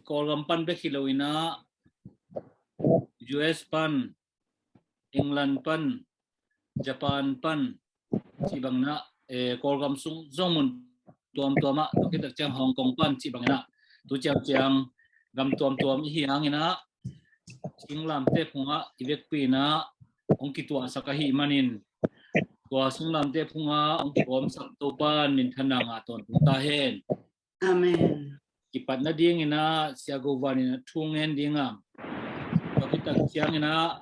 Kolgam pan pe kilowina US pan England pan Japan pan cibang na kolgam sung zongmun tuam tuama to kita chang Hong Kong pan cibang na tu chang gam tuam hi hangina singlam te phunga ivek pi na ongki tua sakahi manin tua singlam te phunga ongki om sak to pan nin thana nga ton ta hen Amen. kipat na ding ina siagovan ina thungen dinga to kita chang ina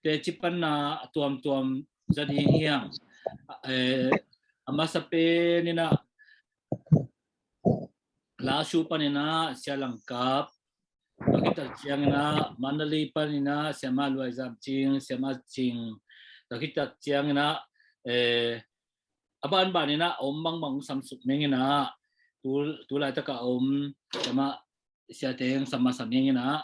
te chipan na tuam jadi hiang amasape nina lasu panina sialangkap to kita chang ina mandali panina siama luai zam ching siama ching to kita chang ina aban banina ombang bang samsuk mengina tulai taka sama siateng sama samengina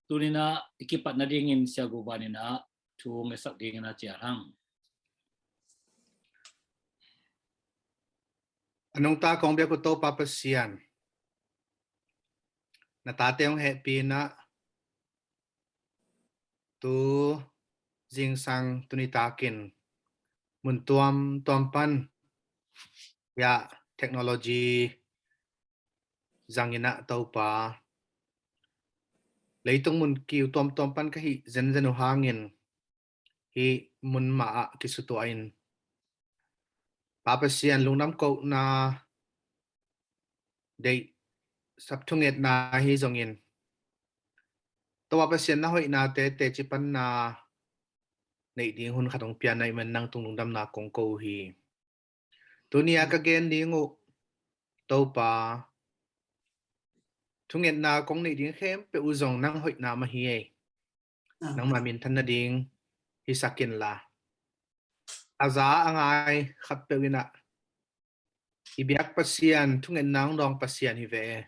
tulina ikipat na dingin siya gubanina tu ngesak dingin na jarang. Anong ta kong biya ko to papasiyan? Natate yung happy na tu jingsang tunitakin muntuam tuampan ya technology zangina tau pa leitong mun kiu tuampan kahi zen hangin hi mun maa kisutuain papasiyan lungnam ko na day sabtunget na hi zongin to papasiyan na hoi na te chipan na nei ding hun khatong pian nai man nang tung dam na kong ko hi tunia ka gen dingu to pa tunget na kong nei ding khem pe uzong nang hoi na ma hi nang ma min than na ding hi sakin la aza angai khat pe wina ibiak pasian tunget nang dong pasian hi ve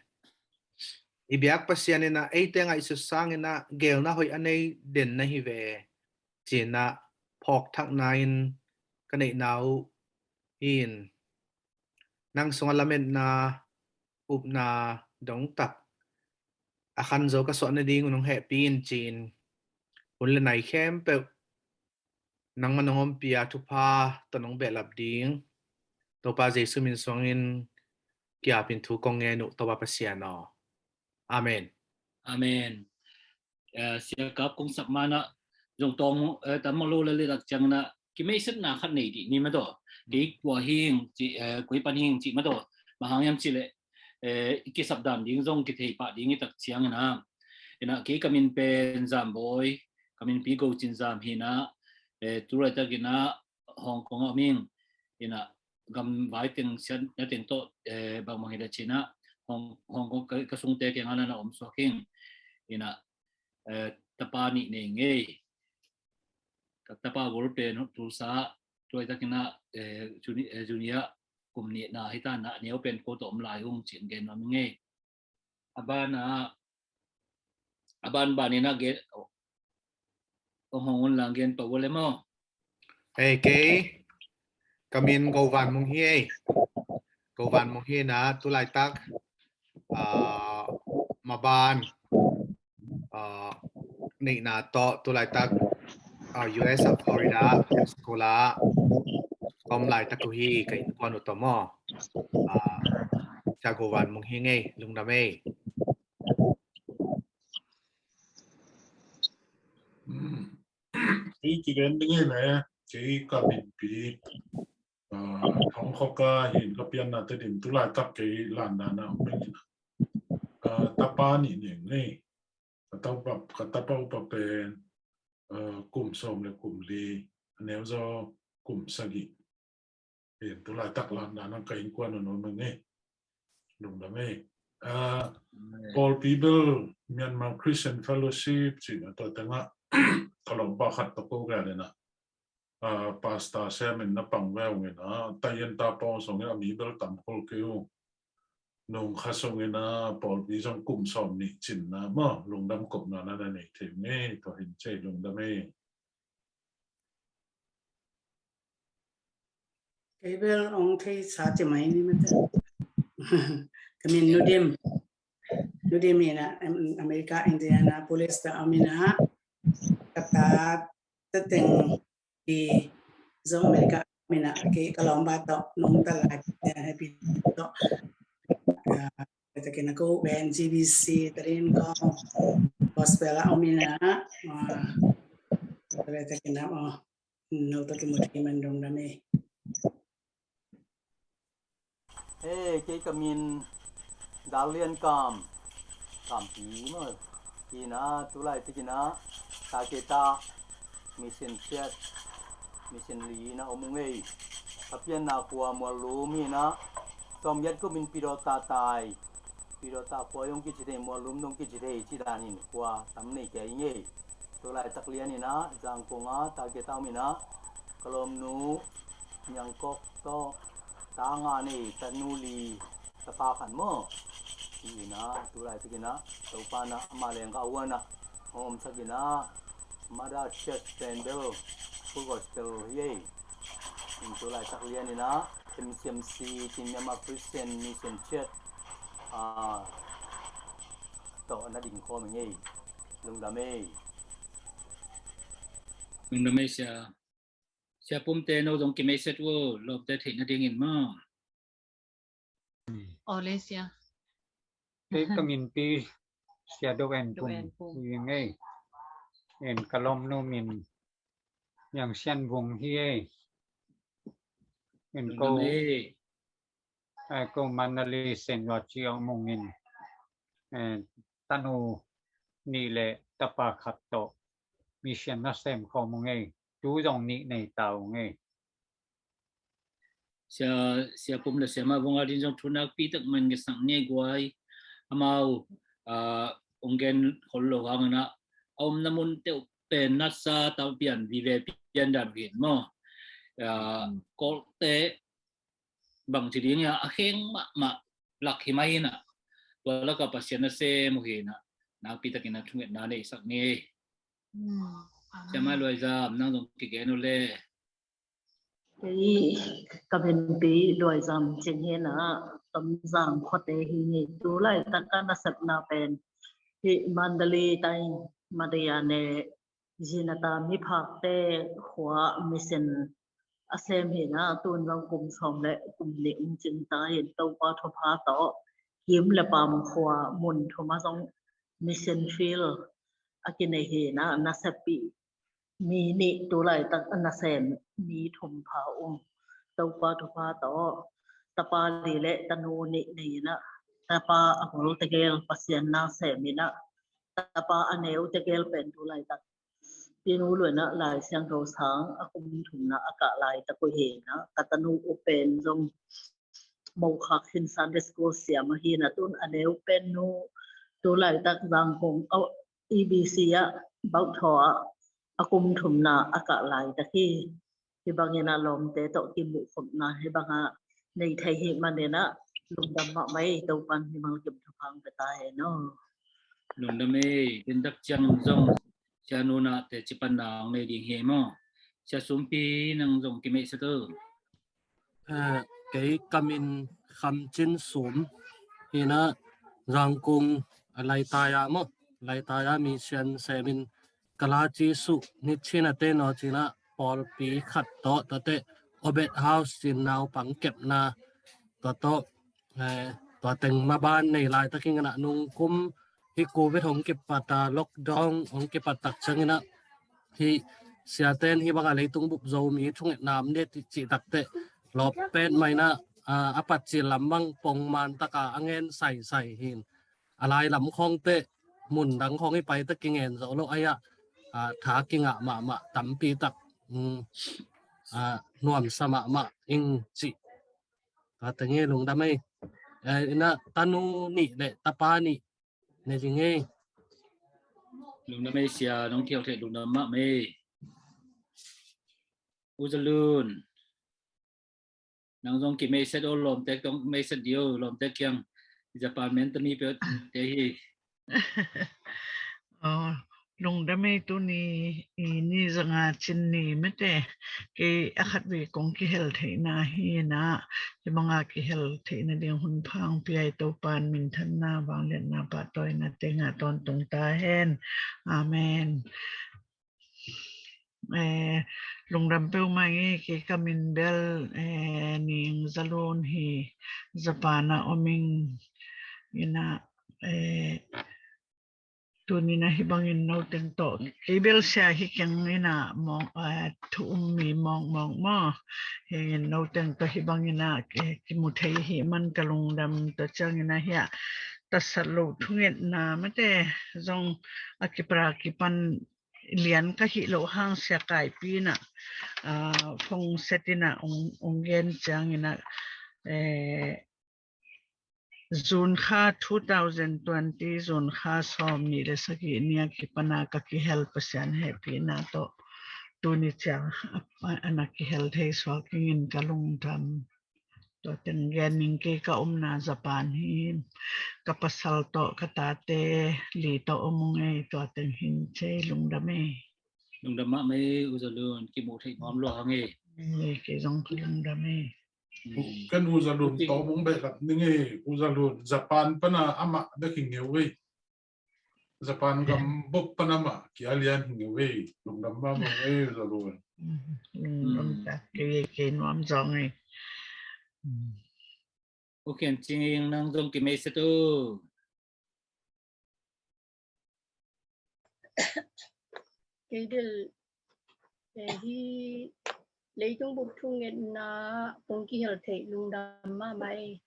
ibiak pasian na ei te ngai su sang na gel na hoi anei den na hi ve china phok thak nain kanei nau in nang songalament na up na dong tak akan zo ka so na ding unong happy in chin unle nai khem pe nang manongom pia tu pa tonong belap ding to pa jesu min songin kya pin thu kong nge nu to pa pasiano amen Amen. Siya kap kung sakmana jong tong tamalo le dak chang na kimei set na khat nei di ni ma do di kwa hing chi koi pan hing chi ma do mahangyam chi le ki sabdam ding jong ki thei pa ding tak chiang na ina ke kamin pen zam boy kamin pi go chin zam hi na turai ta gina Hong Kong aming ina gam vai teng sian na teng to bang mang ida china Hong Kong ka sung te ke ngana na om so king ina tapani ne nge tapa golpe no tulsa turai ta gina junior kumni na hita na ne open ko to om lai hung chin gen am nge aban bani na ge hong lang gen pa wole mo hey ke kamin go van mong hi na tulai tak maban nei na to tulai tak US of Florida Pensacola kom lai tak hi kai kon to mo cha go van mong hi nge lung na me 이 기간등에네 저희 가빈비 통코가 흰 거비안나 드림 둘라 깝게 란다나 오메니나 타파니 네 타파우파펜 쿰솜레 쿰리 네오조 쿰사기 둘라 딱 란다나 카인과노 노메네 농담에 all people Myanmar Christian Fellowship china to tanga kalong ba khat to ko ga le na pasta semen na pangwel nge na tayen ta pong song ya mi bel tam kol ke u nong khasong nge na pol bi jong kum som ni chin na ma lung dam kop na na nei the nge to hin che lung dam e Kebel ong thei sa che mai ni mata kamin nudem ดูดีมีนะอเมริกาอินเดียนะ police ตาอามินะกตาตัดdi zong Amerika mina ke kalau bato nung tala happy to kita ko NGBC tarin ko gospel amina kita kena no to ke muti mandong dame cái kamin dalian kam pi mo kina tulai tikina ta kita mission chat mission li na omungei apian na kwa molumi na tom yat ko min pirota kwa yong ki chide molum nong ki chide chidanin kwa tamne ke inge tulai taklian ni na jang konga ta kita mina kolom nu nyang kok to tanga ni tanuli tapakan mo ina tulai tikina topana amaleng ka wana om sagina mada church pendel gospel ye tulai taklian ni na MCMC Timyama Christian Mission Church to na ding ko mngi lungdame sia pumte no dong kimeset wo lob te thing na ding in ma Olesia cái kamin pi sia do en pum yang ei en kalom no min yang sian wong hi ei en ko manali sen wa chiang mongin tanu ni le tapa khat to mission na sem ko mong ei tu dong ni nei tao ngei sia pum le sia ma wong adin jong thunak pi tak man ge sang ne gwai amau onggen hollo ang na om namun te pen nasa tau pian vive pian dan vi mo ko te bang chi ding ya akheng ma lak hi mai na wala ka pasien na se mo hi na pi takin na thunget na nei sak ni sia ma loi za nang dong ki ge no le cái cabin pi loi zam chen he na tam zang khote hi ni tu lai taka na sap na pen hi mandali tai madaya ne jinata mi phak te khwa mission asem hi na tun wang kum som le kum le chin ta yen to pa tho pha to kim le pam khwa mun thoma song mission field akine hi na sapi mi ni tu lai tak na sem mi thum pha to pa tho pha to tapa li le tanu ni na tapa akol tegel pasien na sem mi na tapa aneu tegel pen tu lai tak pinu lu na lai siang ro sang akum thum na aka lai ta ko he na katanu open jong mo kha khin sunday school siam hi na tun aneu pen nu tu lai tak jang kong EBC ya bau tho akum thum na aka lai ta ki bangena lom te to ki mu khom na he banga nei thai hi manena lungdam ma mai to pan hi mang kim thang ta ta he no lungdame tin dak chang jong cha nu na te chipan na nei ding he mo cha sumpi nang jong ki me sa to cái kamin kham chin sum hi na rangkung lai ta ya mo lai ta ya mission semin kalachi su ni china te no china pol pi khat to te obet house chin naw pang kep na to teng ma ban nei lai ta king na nung kum hi covid hong ke pata lockdown hong ke patak changina hi siaten hi banga leitung bup zo mi thunget nam ne ti chi tak te lop pen mai na apat chi lambang pong man taka angen sai hin alai lam khong te mun dang khong hi pai ta kingen zo lo aya tha kinga ma tampi tak nuam sama ma ing chi ta tenge lung da mai na tanu ni le tapa ni ne jinge lung da mai sia nong kiao the lung da ma me uzalun nang jong ki me set ol lom tek tong me set dio lom tek kyang Japan men tani pe te hi ลงดำไม่ตัวนี้นี่จะงาจินนี่ไม่แต่เกอคัดวิกงกิเฮลเทนาฮีนะจะมังอากิเฮลเทนะเดียงหุ่นพังปีไอตัวปานมินทันนาบางเลียนนาปะตอยนาเตงาตอนตรงตาเฮนอาเมนลงดำเปลมาเงเกกามินเบลนิงซาลูนฮีสปานาอมิงยินะตัวนี้นะฮิบังอินโนเต็งโตเอเบลเซียฮิกังอินะมองทุ่มมีมองมาเฮงโนเต็งโตฮิบังอินะกิมุทัยฮิมันกะลงดำตัวจังอินะเฮียตัสลุทุงเอ็ดนาไม่แต่จงอากิปรากิปันเลียนก็ฮิโลหังเสียกายปีน่ะฟงเซตินะองเกนจังอินะZone kha 2020 zone kha som ni le saki nia ki pana ka ki help sian happy na to tu ni chang ana ki health hai so ki in kalung tham to ten gen ning ke ka na japan hi ka pasal to ka ta te li to omung ei to ten hin che lung da me lung da ma me uzalun ki mu thai ngom lo nge ke jong lung da me kan uzalun to mong be lat ninge uzalun Japan pana ama da kingewe Japan gam bok panama ki alian hingewe lung dam ma mo e uzalun ta ke nuam jong ei okay ching nang dong ki me se tu cái điều hi lấy trong bụng thu nghệ na công kỳ hợp thể lung đam mà mày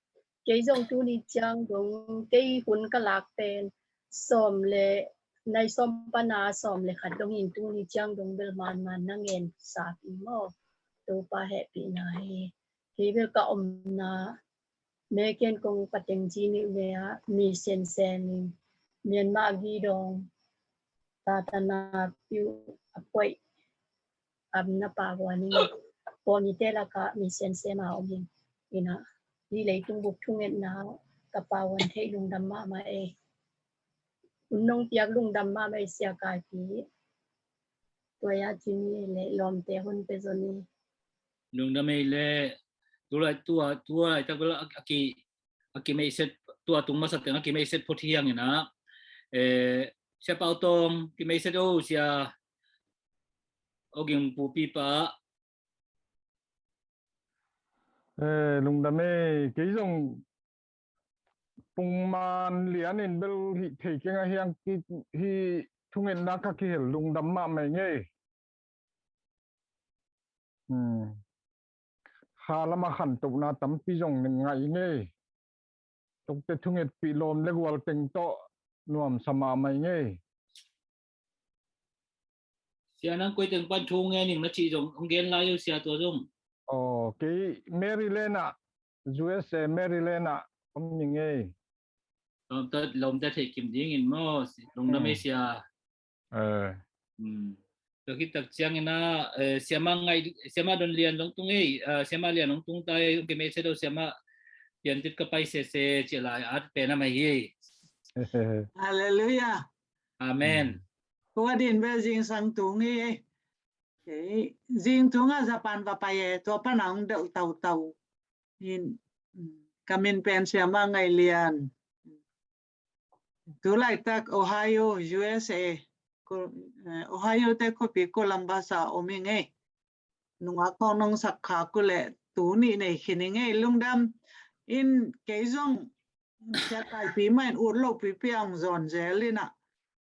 cái dòng tu ni chang dong cái hun cái lạc tên xóm lệ nay xóm pana xóm lệ khát dong in tu ni chang dong bel man năng en sa pi mo tu pa happy này cái bel ka na mẹ ken công phát triển gì nữa mi sen sen miền ma gi dong tatana piu apoi amna pawani ponitela ka mi sense ma omin ina ni leitung buk thungen na ka pawan thei lung damma ma e unnong tiak lung damma mai sia kai pi toya chini le lom te hun pe zoni lung da me le tua ta bela aki me set tua tung ma sa te aki me set pothiang ina sia pau tong ki me set o sia oging pu pi pa lung đam mê cái dòng bung man lian in bel hi thei ke nga hiang ki hi thungen na ka ki hel lung dam ma mai nge halama khan tok na tam pi jong ngai nge tok te thunget pi lom le wal teng to nuam sama mai nge sia nang koi teng pan thu nge ning na chi jong ong gen la yu sia to jong cái Maryland à USA Maryland à ông nhìn nghe lom ta thei kim ding in mo lung da me sia to ki tak chiang ina siama don lian long tung ei siama lian long tung tai ke me se do siama pian tit ka pai se che lai at pe na mai hi Hallelujah amen ko din be jing sang tu ngi cái riêng chúng ở Japan và Paye to panang đậu tàu in kamin pensia ma ngày liền tu lại tak Ohio USA Ohio te kopi Columbus ominge nunga con nong sakha kule tu ni nei khininge lungdam in cái dòng cha kai pi main urlo pi piang zon zelina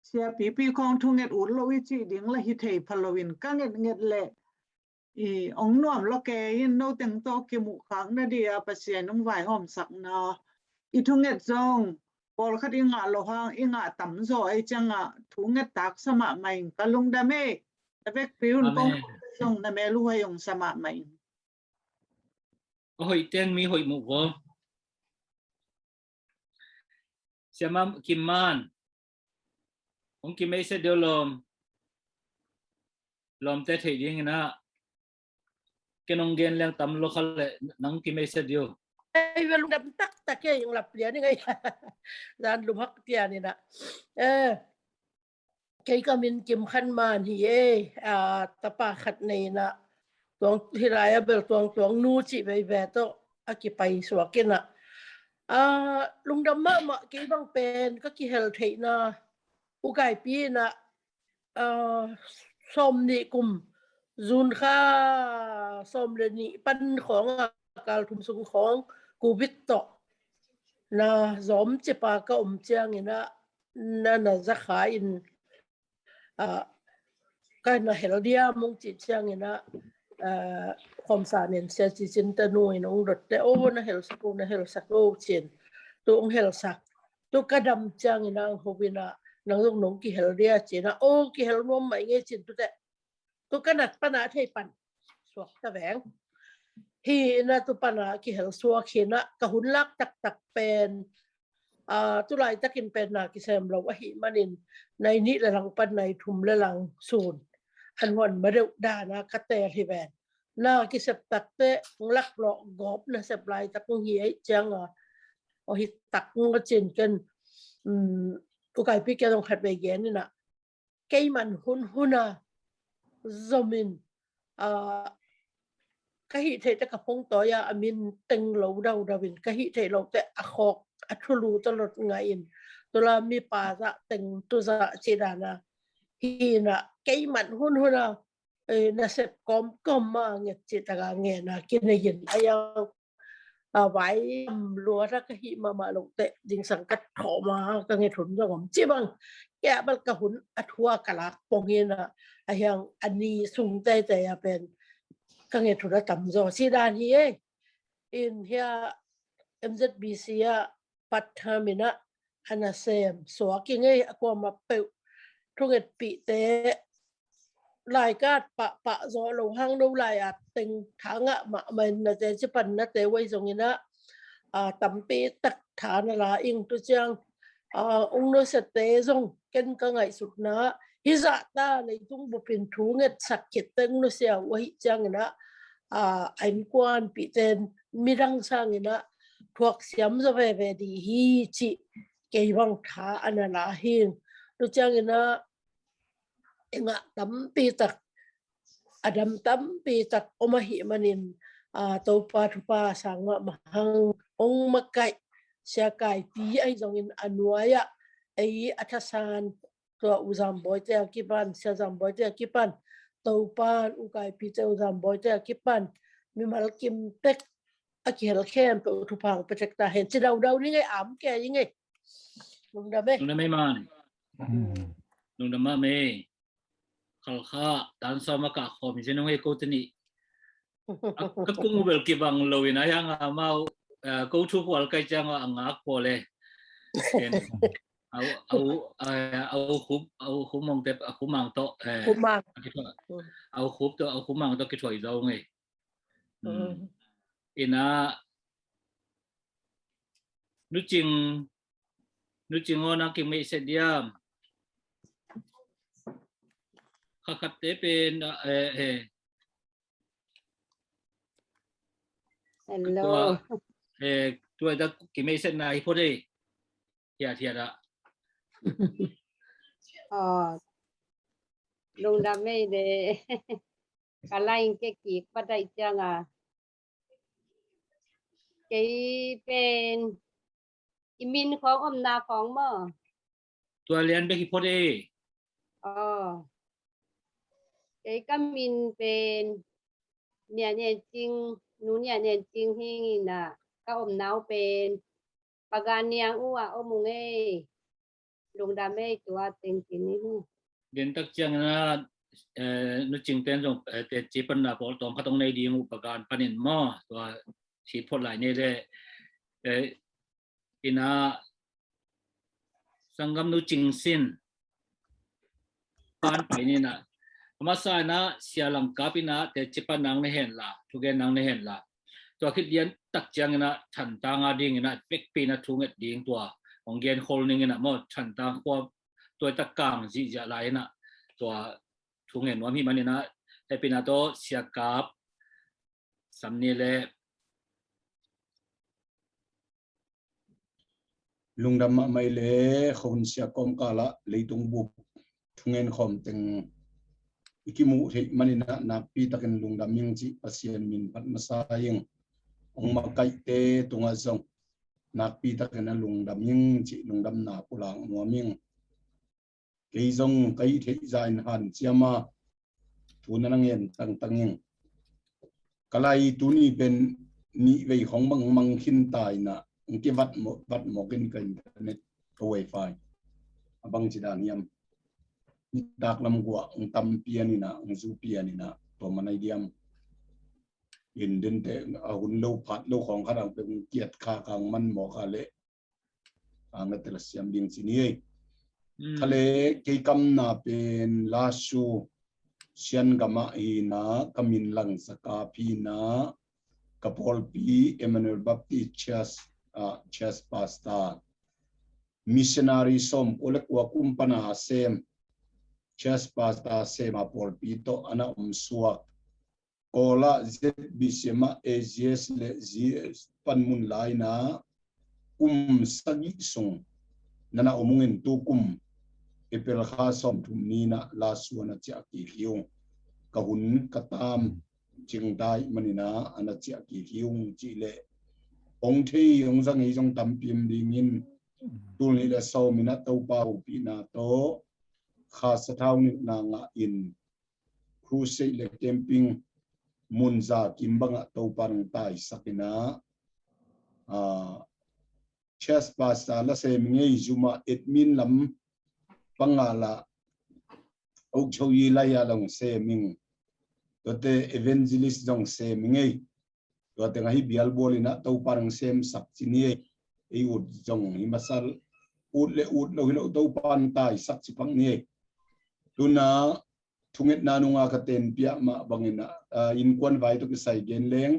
sia pi kong thu nget ur lo chi ding la hi thei Halloween ka nget le i ong nuam lo ke in no teng to ki mu khang na dia pasien nong vai hom sak na i thu nget zong pol khat inga lo hang inga tam zo ai changa thu nget tak sama mai ka lung da me ta vek piun kong zong na me lu hayong sama mai hoi ten mi hoi mu go siama kimman ông kim ấy sẽ đưa lom tết thì đi na cái nông gen lang tầm lo khal lệ nắng kim ấy sẽ đưa ai về lúc đâm tắc cái những lập liền như vậy ra lùm hắc tiền này nè cái mình kim khăn màn hi tập khát này na tuang hi raya bel tuang nu chỉ về về to aki pai suak kena lung dam ma cái bang pen các ki hel thei na u kai pi na som ni kum zun kha som le ni panของkal thum sungของกูบิตto na zom che pa ka chiang ina na zakha in cái na heldia mong chỉ chiang inaความสารเนี่ยเสียจินตนุยน้องรถแต่โอ้นะเฮลสักนะเฮลสักโอ้เชียนตัวองเฮลสักตัวกระดำจังนะโฮบินะน้องน้องกี่เฮลเดียเจนะโอ้กี่เฮลนมไม่เงี้ยจินตัวแต่ตัวกระนัดปนาเทปันสวกตะแหวงฮีนะตัวปนากี่เฮลสวกเขียนะกะหุนลักตักเป็นตัวไรตะกินเป็นนะกี่เซมเราว่าหิมันินในนี้ละหลังปันในทุมละหลังศูนย์อันวันมาเร็วดานะกระเตะที่แบนน่ากิเสพตักเตะลักหลอกกอบนะเสพลายตักงเหี้ยจังเอาหิตักงก็เจนกันอุกายพี่แกต้องขัดไปแกนี่นะแกมันหุ่นจมินกะหิเทตะกะพงต่อยาอามินตึงเหลาดาววินกะหิเทเราแต่อคอกอัทุลูตลอดไงอินตัวเรามีป่าจะตึงตัวจะเจดานะฮีนะแกมันหุ่นna sep kom ma nge chi ta ga nge na kin ne yin ayang vai lúa ra ka hi ma lo te ding sang kat tho ma ka nge thun ra ngom chi bang ya bal ka hun athua kala pong yin na ayang ani sung te ya pen ka nge thun ra tam zo si dan hi in here MZBC ya pathamina ana sem so ki nge akwa ma pe thunget pi te lại cả bạ gió lồng hang đâu lại tình tháng mà mình là thế chứ phần nó thế quay giống như nó tắm pi tắc tháng là in tôi chăng ông nó sẽ thế giống cái ngày sụt nó hi dạ ta lấy tung bộ phim thú nghịch sạc kiệt tên nó sẽ quay chăng nó anh quan bị tên mi răng sang như nó thuộc xiêm ra về thì hi chị cái bằng thả anh là hiền tôi chăng như nó nga tampi tak adam tampi tak omahi manin topa thupa sanga mahang ong makai sia kai pi ai zongin anuaya ai athasan to uzam boy te kipan sia zam boy te kipan topan ukai pi te uzam boy te kipan mi mal kim tek akhel khem pe thupang petekta hen chi dau ni ngai am ke yi ngai nung da me man nung da ma me kalha dan sama ka khom jinong e ko tani ka kung bel ki bang loin ayang mau go to wal kai chang anga ko le au khum mong te khum mang to au khum mang to ki thoi zo ngai ina nu ching ona ki me se diam khát tế bên hello tôi đã kỹ mấy sen này phô đi thiệt ạ lung đam mê để cả lành cái kịp bắt đây chăng cái bên iminของนาของมอ ตัวเรียนไปกี่พอดีcái mìnhเป็นเนี่ยจริงหนูเนี่ยจริงที่น่ะก็นาวเป็นปากานยังอ้วมุงลงดาไม่ตัวเต็งกินนี่เรียนตักจังนะนุจริงเต้นตรงแต่จีปันนะพอตรงเขาตรงในดีอุปการปันินหม้อตัวชีพพลหลายนี่เลยอินาสังกัมนุจริงสิ้นปานไปนี่นะมาสายนะเสียหลังกาปินะแต่จีปันนางไม่เห็นละทุกแกนางไม่เห็นละตัวคิดเรียนตักจังนะฉันตางาดิ่งนะเฟกปีนะทุกเงดิ่งตัวของเรียนโคลนิ่งนะหมดฉันตางควบตัวตะกางจีจะไหลนะตัวทุกเงินว่ามีมันนี่นะแต่ปีนาโตเสียกับสำเนียงเลยลุงดำมาไม่เล่คนเสียกอมกาละเลยตรงบุกท thungen khom teng ikimu thei manina na pi takin lungdam yang chi pasien min pat masayeng ong makai te tunga zong na pi takin lungdam yang chi lungdam na pulang nuaming kei zong kai thei zain han chiama tunanang yen tang tanging kalai tuni ben ni vei khong bang mang khin tai na ke vat mo kin ka internet ko wifi abang chidan yam ni dak lam gwa ong tam piani na ong zu piani na to manai diam in den te hun lo phat lo khong kha dang pe kiat kha kang man mo kha le ang tel siam ding chini khale ke kam na pen la su sian gama ina kamin lang saka pi na kapol pi Emmanuel Baptist Church pastor missionary som olek wa kumpana sem Church pastor sem apol pi to ana suak ola zbcma AGS le GS panmun laina sagi sung nana omungin tukum epel kha som thumni na la suana cha ki hiung kahun katam jingdai manina ana cha ki hiung chi le ong thei ong jang ei jong tampim dingin tulni le so mina to pa pi na to kha sathau ni na nga in crusade le camping munza kimbanga to pan tai sakina chess pasta la se ngei zuma admin lam pangala ok choyi la ya long se ming tote evangelist dong se ngei tote ngai bial bolina to parang sem sak chini e ud jong hi masal ud lo hilo to pan tai sak chi pang ni tuna thunget nanunga ka ten pia ma bangina in kwan vai to sai gen leng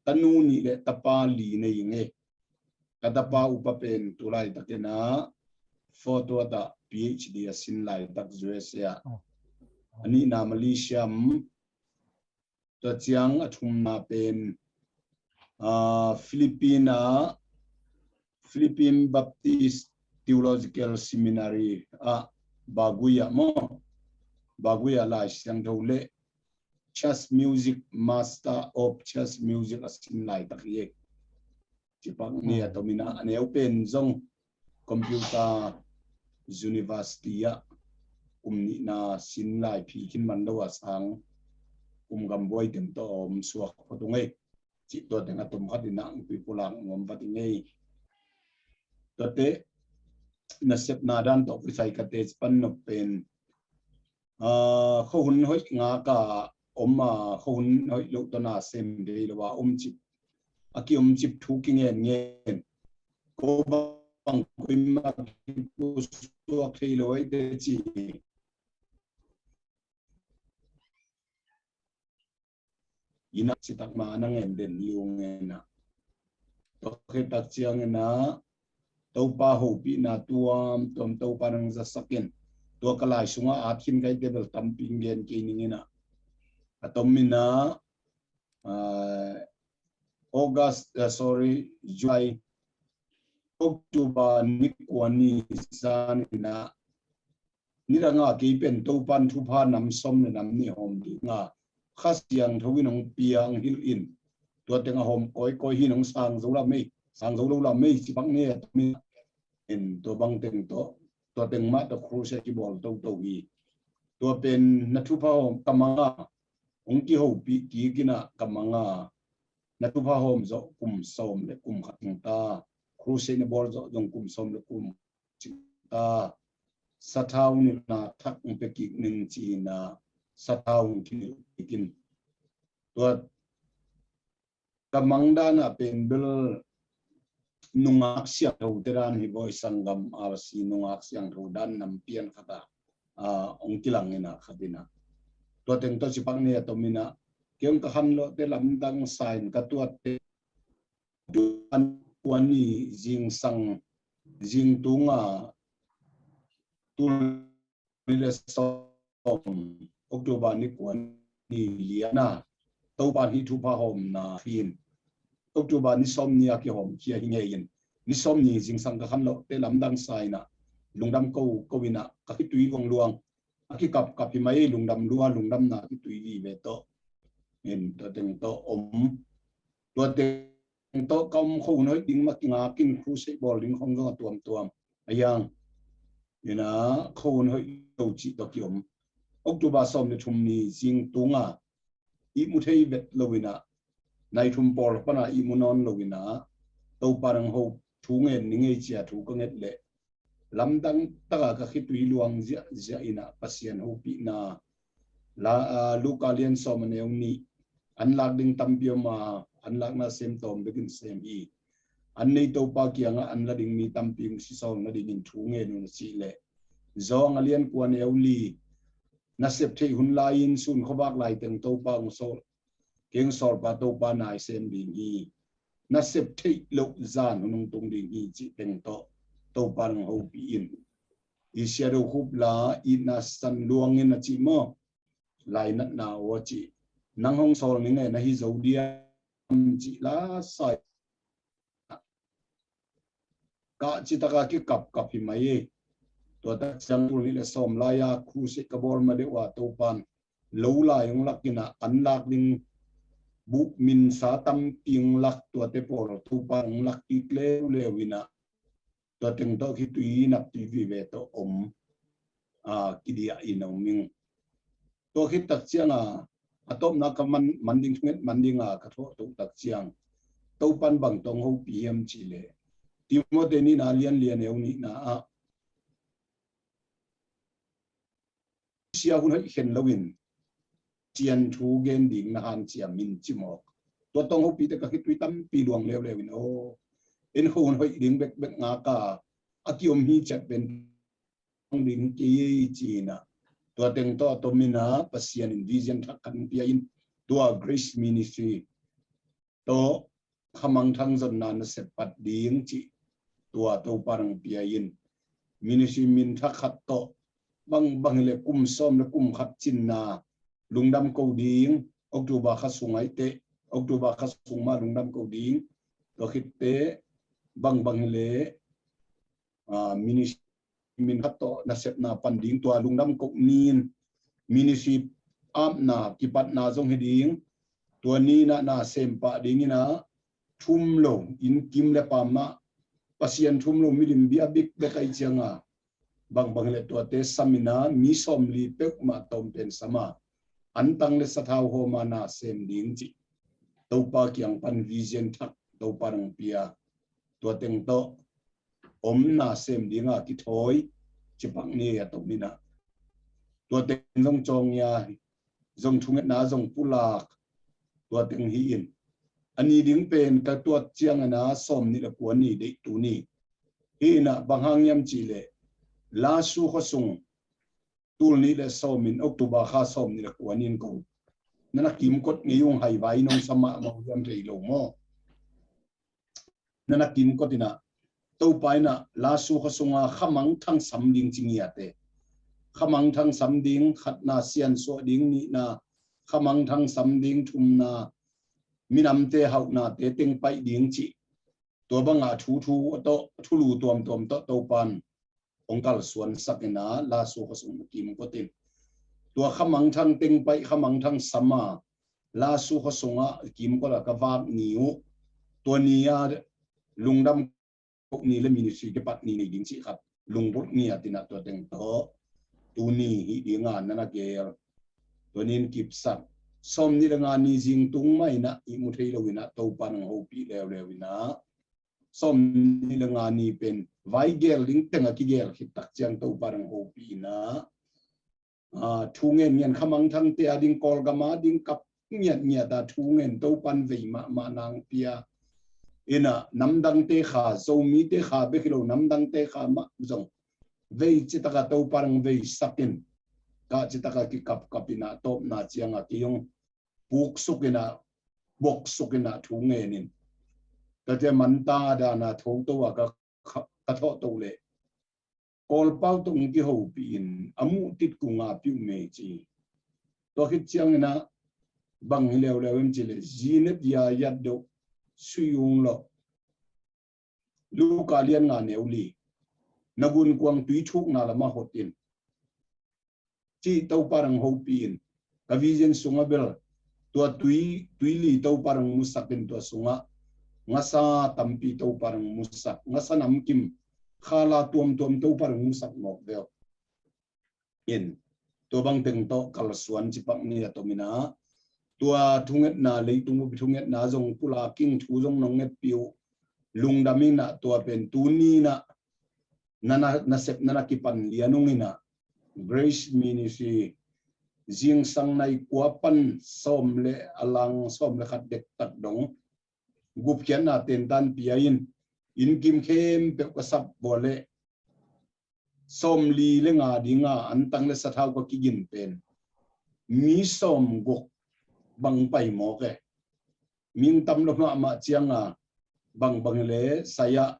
tanu ni le tapa li nei nge kadapa upapen tulai takena photo da PhD asin lai tak Juesia ani na Malaysia to chiang athum na pen Philippine Baptist Theological Seminary Baguya lai siang thole chess music master of chess music asin lai takye chipang ni atomina ane open zong computer university ya umni na sin lai phi kin man lo asang gamboi tem to suak photungai chi to tenga tom khatina pi pulang ngom patingei tote na sep na dan to sai ka te pan no pen khun hoi nga ka oma khun hoi lo to na sem de lo wa chip aki chip thu ki ngen ko bang kuima ku suak thei loi de chi ina sitak ma nang en den yung na to khitak chiang na to pa ho pi na tuam tom to parang za sakin to kalai sunga athin kai tebel tamping gen ke ningina atomina July October nikwani sanina niranga ke pen to pan thu pha nam som nam ni hom di nga khasiang thawinong piang hil in to tenga hom koi hinong sang zola mei chi bang ne mi en to bang teng to teng ma to cruise ki bol to hi to pen na thu pha hom kamanga ong ki ho pi ki kina kamanga na thu pha hom zo kum som le kum khating ta cruise ne bol zo jong kum som le kum ta sathau ni na thak pe ki ning chi na sathau ki kin to kamangda na pen bel nungak siang tho teran hi boy sangam arsi nungak siang tho dan nam pian khata ong kilang ina khatina to teng to sipang ne to mina kyong ka han lo te lam dang sign ka tuat te an wani jing sang jing tunga tul le som October ni kwan ni liana to ban hi thu pa hom na fin October ni som ni aki hom kia hi ngein ni som ni jing sang ka han lo te lam dang sai na lungdam ko wina ka hi tui gong luang aki kap hi mai lungdam lua lungdam na ki tui vi ve to in to teng to to teng to kom kho noi ding ma kinga kin khu se bol ding khong zo tuam ayang ina kho noi to chi to kiom October som ni thum ni jing tunga I mu thei vet lowina nai thum pol pana I mu non lowina to parang ho thu ngen ni ngei chia thu ko nget le lamdang taka ka khitui luang zia ina pasien ho pi na la lukalian som ne ni anlak ding tampio ma anlak na sem tom begin sem I an nei to pa kianga an la ding mi tamping si som na ding thu nge nu si le zong alian kwan euli na sep thei hun lain sun khobak lai teng to pa ngso keng sor pa to pa nai sem ding hi na sep thei lo zan hunung tung ding hi chi teng to parang ho pi in I shadow khup la I na san luang in na chi mo lai na na wa chi nang hong sol ni nge na hi zo dia chi la sai ka chi ta ka ki kap hi mai to ta chang tu ni le som la ya khu se ka bol ma de wa to pan lo la yong lakina an lak ding bu min sa tam ping lak to te por tu pan lak ti tle le wina to teng to ki tu nap ti vi ve to ki dia inong ming to ki tak chiang atom na ka manding nget mandinga ka tho to tak chiang to pan bang tong ho pm chi le ti mo te ni na lian eu ni na sia hun hai hen lawin chian thu gen ding na han chia min chi mo to tong ho pi te ka ki tu tam pi luang le win in hun hoi ding bek nga ka akiom hi chat ben ding ki china to teng to mina pasien in vision kan pia in to grace ministry to khamang thang zon na na sepat ding chi to parang pia in ministry min tha khat to bang le kum som le kum khat chin na lungdam ko ding October kha sungai te October kha sungma lungdam ko ding to khit te bang le ministry min khat to na set na panding to lungdam ko nin ministry am na kipat na jong heding to ni na sempa ding ina thum lo in kim le pa ma pasien thum lo milim bia big be kai changa bang le to te samina mi som li pek ma tom pen sama antang le sathau ho ma na sem ding chi to pa kyang pan vision thak to parang pia to teng to na sem dinga ki thoi chipang ni ya to mina to teng jong chong ya jong thunget na jong pulak to teng hi in ani ding pen ka to chiang na som ni la ko ni de tu ni hi na banghang yam chi le la su kho sung tul ni le somin October kha som ni la ko nin ko nana kim kot ngi yung hai vai nong sama mo yam rei lo mo nana kim kotina to paina la su kho sunga khamang thang sam ding chingia te khamang thang sam ding khatna sian so ding ni na khamang thang sam ding thum na minam te hau na te teng pai ding chi to banga thu to thulu tom to pan ongkal suan sakena la su kho sung kim kotin to khamang thang teng pai khamang thang sama la su kho sunga kim ko la ka wak niu to nia lungdam ko ni le ministry ke pat ni ding chi khat lungbut ni atina to teng to tu ni hi dinga nana ke to nin kip sak som ni nga ni jing tung mai na I mu thei lo wina to pan ho pi le wina som ni nga ni pen vai gel ling tenga ki gel khit tak chiang to parang ho pi na thungen ngen khamang thang te ading kol gama ding kap nya da thungen to pan vei ma nang pia ina namdang te kha zomi te kha be kilo namdang te kha ma zong vei chitaka to parang vei sakin ka chitaka ki kapina top na chianga ki yong puk sukina bok sukina thungenin ka te manta da na thong to wa ka tho to le kol pau tung ki ho pin amu tit ku nga pi me chi to khit chiang na bang lew em chi le jinet ya yat do suyung lo lu ka lian nga neuli nagun kwang tui thuk na lama hotin chi tau parang ho pin ka vision sunga bel tua tui li tau parang musakin tua sunga ngasa tampi tau parang musak ngasa nam kim khala tuam tau parang musak mok del in to bang teng to kalasuan chipak ni atomina tua thunget na leitung bu thunget na jong pula king thu jong nonget piu lungdaming na tua pen tuni na na sep na kipan lianungina Grace Ministry jing sang nai kuapan som le alang som le khat dek tak dong gup kian na ten tan piain in kim khem pe kasap bole som li le nga dinga antang le sathau ko kigin pen mi som gok bang pai mo ke ming tam lo ma chianga bang le saya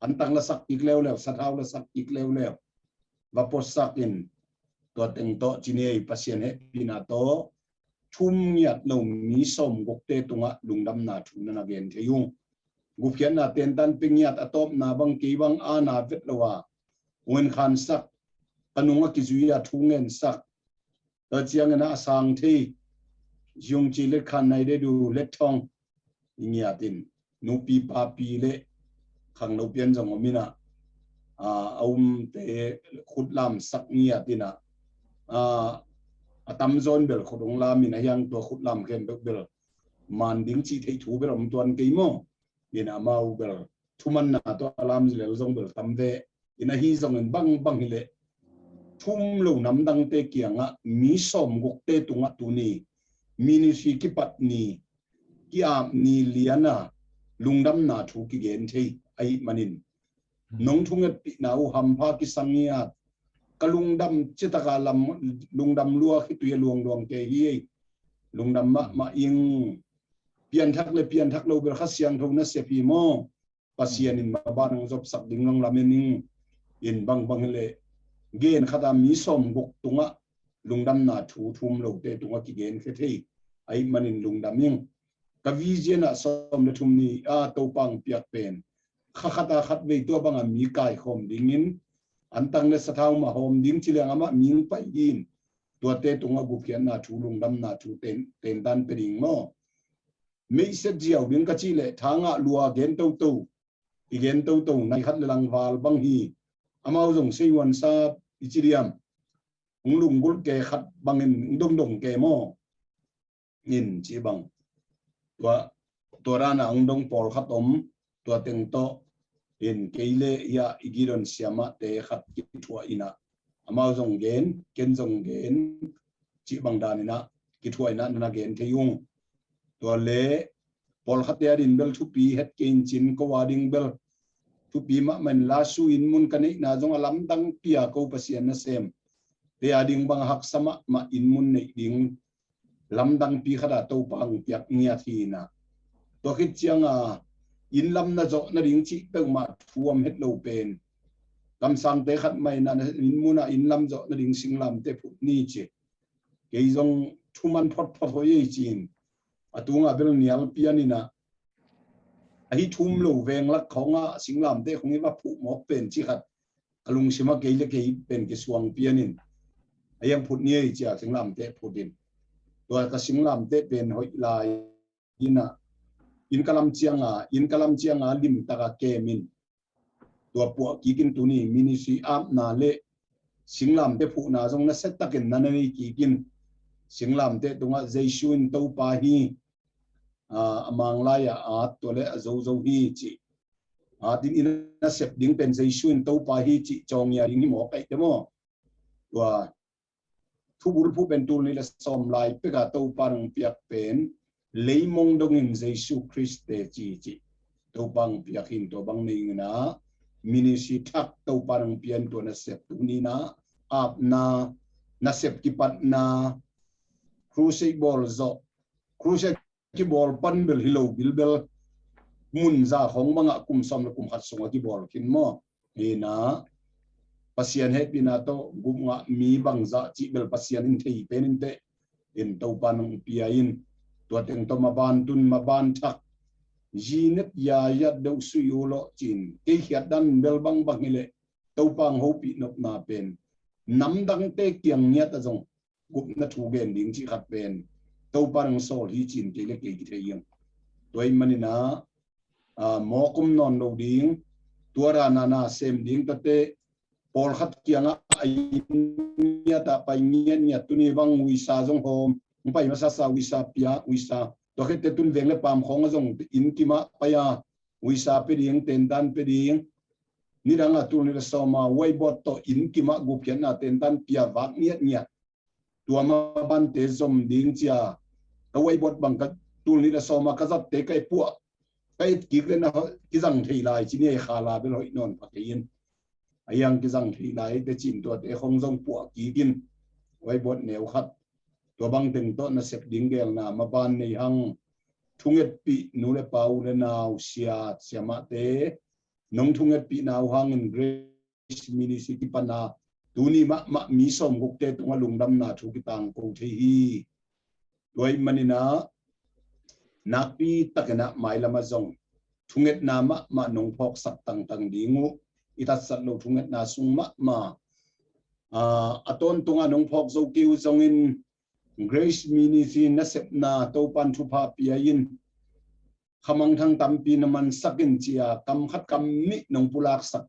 antang la sak ik lew sathau la sak ik lew va posak in to teng to chine pasien he pinato thum ngiat no mi som gok te tunga lungdam na thuna na gen theyung gupian na ten tan pingiat atop na bang ki bang ana vet lawa wen khan sak kanunga ki zuya thungen sak ta chiang na sang thi yung chi le khan nai de du le thong ngiatin nu pi pa pi le khang no pian jong mina te khut lam sak ngiatina atam zon bel khudong lam min hyang to khut lam khem bel man ding chi thei thu berom tuan ke mo ina mau bel thuman na to alam zil zong bel tamve ina hi zong en bang hile thum lo nam dang te kianga mi som gok te tunga tuni mini si ki pat ni ki am ni liana lungdam na thu ki gen thei ai manin nong thunget pi nau ham pha ki sangia kalungdam chitaka lam lungdam lua khi tuya luang ke hi lungdam ma ing pian thak lo ber khasiang thong na se pi mo pasian in ma banang job sak ding nang lamening in bang le gen khata mi som gok tunga lungdam na thu thum lo te tunga ki gen khe thei ai manin lungdam ing ka vision a som le thum ni a to pang piak pen khata khat ve to bang a mi kai khom dingin antang le sathau ma hom ding chilang ama ming pa in tua te tunga gupian na thu lungdam na thu ten dan pering mo me se jiao ding ka chi le thanga lua gen to igen to nai khat le lang wal bang hi amau jong sei wan sa ichiriam lung gul ke khat bangin dong ke mo in chi bang tua rana dong pol khat om tua teng to in keile ya igiron siama te khat ki thua ina amau jong gen ken jong gen chi bang danina ki thua ina na gen theyung to le pol khat ya din bel thu pi het ken chin ko wading bel thu pi ma man la su in mun kanai na jong alam dang pia ko pasian na sem te ading bang hak sama ma in mun nei ding lam dang pi khada to pang piak nia thina to khit chianga in lam na zo na ring chi pe ma thuam het lo pen kam sang te khat mai na in muna in lam zo na ring sing lam te phu ni chi ke jong thuman phot hoye chin atunga bel nial pianina ai thum lo veng lak khonga singlam te khongi wa phu mo pen chi khat kalung sima ke le ke pen ke suang pianin ayang phut ni ai cha singlam te phutin to ka singlam te pen hoi lai ina in kalam chianga lim taka kemin tua pu ki kin tuni ministry am na le singlam te phu na jong na set takin nanani ki kin singlam te tunga jaisuin to pa hi amang la ya at to le zo hi chi din ina sep ding pen jaisuin to pa hi chi chong ya ring mo kai te mo tua thu bur phu pen tu ni la som lai pe ga to parang piak pen leimong dongin Jesu Christe chi to bang piakin to bang nei na ministry thak to parang pian to na sep tu ni na ap na sep ki pat na cruise ki bol pan bel hilo bilbel mun za khong banga kum som na kum khat songa ki bol kin mo e na pasian het bina to gumnga mi bang za chi bel pasian in thei penin te in to panang pia in tua teng to ma ban thak jinet ya do su yulo chin ke khiat dan bel bang ile to pang ho pi nop na pen nắm đăng tê kiềng nhét ta dùng cũng nó thu gen đỉnh chỉ khát bên tàu parang sol hi chín cái lệ cái thế yên tôi mình na mò kum non đầu đỉnh tua ra na xem đỉnh tật tê Paul khát kiêng ai nhét ta phải nhét tu ni vang visa dùng hôm phải mà sa visa pia visa tôi cái tê tun veng le pam khong dùng in kima paya visa pe đỉnh tên tan pe đỉnh ni đang tu ni so ma weibo to in kima gu pian na tên tan pia vak nhét tua ma ban te zom ding chia ka weibo bang ka tu ni so ma ka zat te kai pu kai ki le na ki jang thei lai chi ni khala be loi non pa kein ayang ki jang thei lai te chin to te khong jong pu ki kin weibo neu khat tua bang teng to na sep ding gel na ma ban nei hang thunget pi nu le pau le naw sia siama te nong thunget pi naw hang in Grace Ministry pana tuni ma mi som guk te tunga lungdam na thu ki tang ko the hi loi manina nakpi takena mailama zong thunget na ma nong phok sak tang dingu itat sat lo thunget na sung ma aton tunga nong phok zo kiu zong in Grace Ministry na sep na to pan thu pha pia in khamang thang tampi naman sakin chia kam khat kam ni nong pulak sak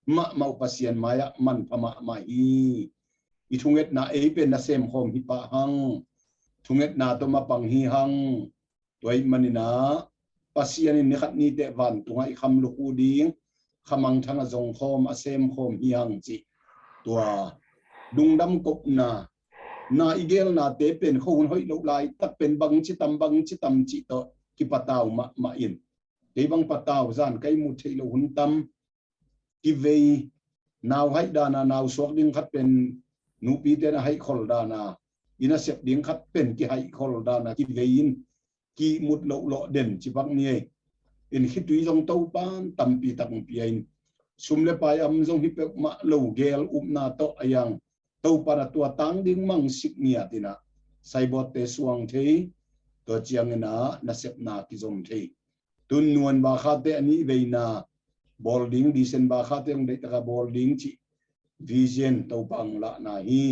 ma upasian maya man pama ma hi ithunget na e pen na sem khom hi pa hang thunget na to ma pang hi hang toy manina pasian ni khat ni te van tunga I kham lu ku ding khamang thang a zong khom a sem khom hi hang chi tua dungdam kop na igel na te pen khon hoi lo lai tak pen bang chi tam chi to ki pataw ma in te bang pataw zan kai mu thei lo hun tam ki vei naw hai dana naw sok ding khat pen nu pi te na hai khol dana ina sep ding khat pen ki hai khol dana ki vein ki mut lo den chi bang ni in khitui jong tau pan tam pi tak pi in sumle pai am jong hi pek ma lo gel na to ayang tau para tua tang ding mang sik nia tina saibot te suang thei to chiang na sep na ki zom thei tun nuan ba kha te ani veina boarding disen ba kha te ng ta boarding chi vision to pang la na hi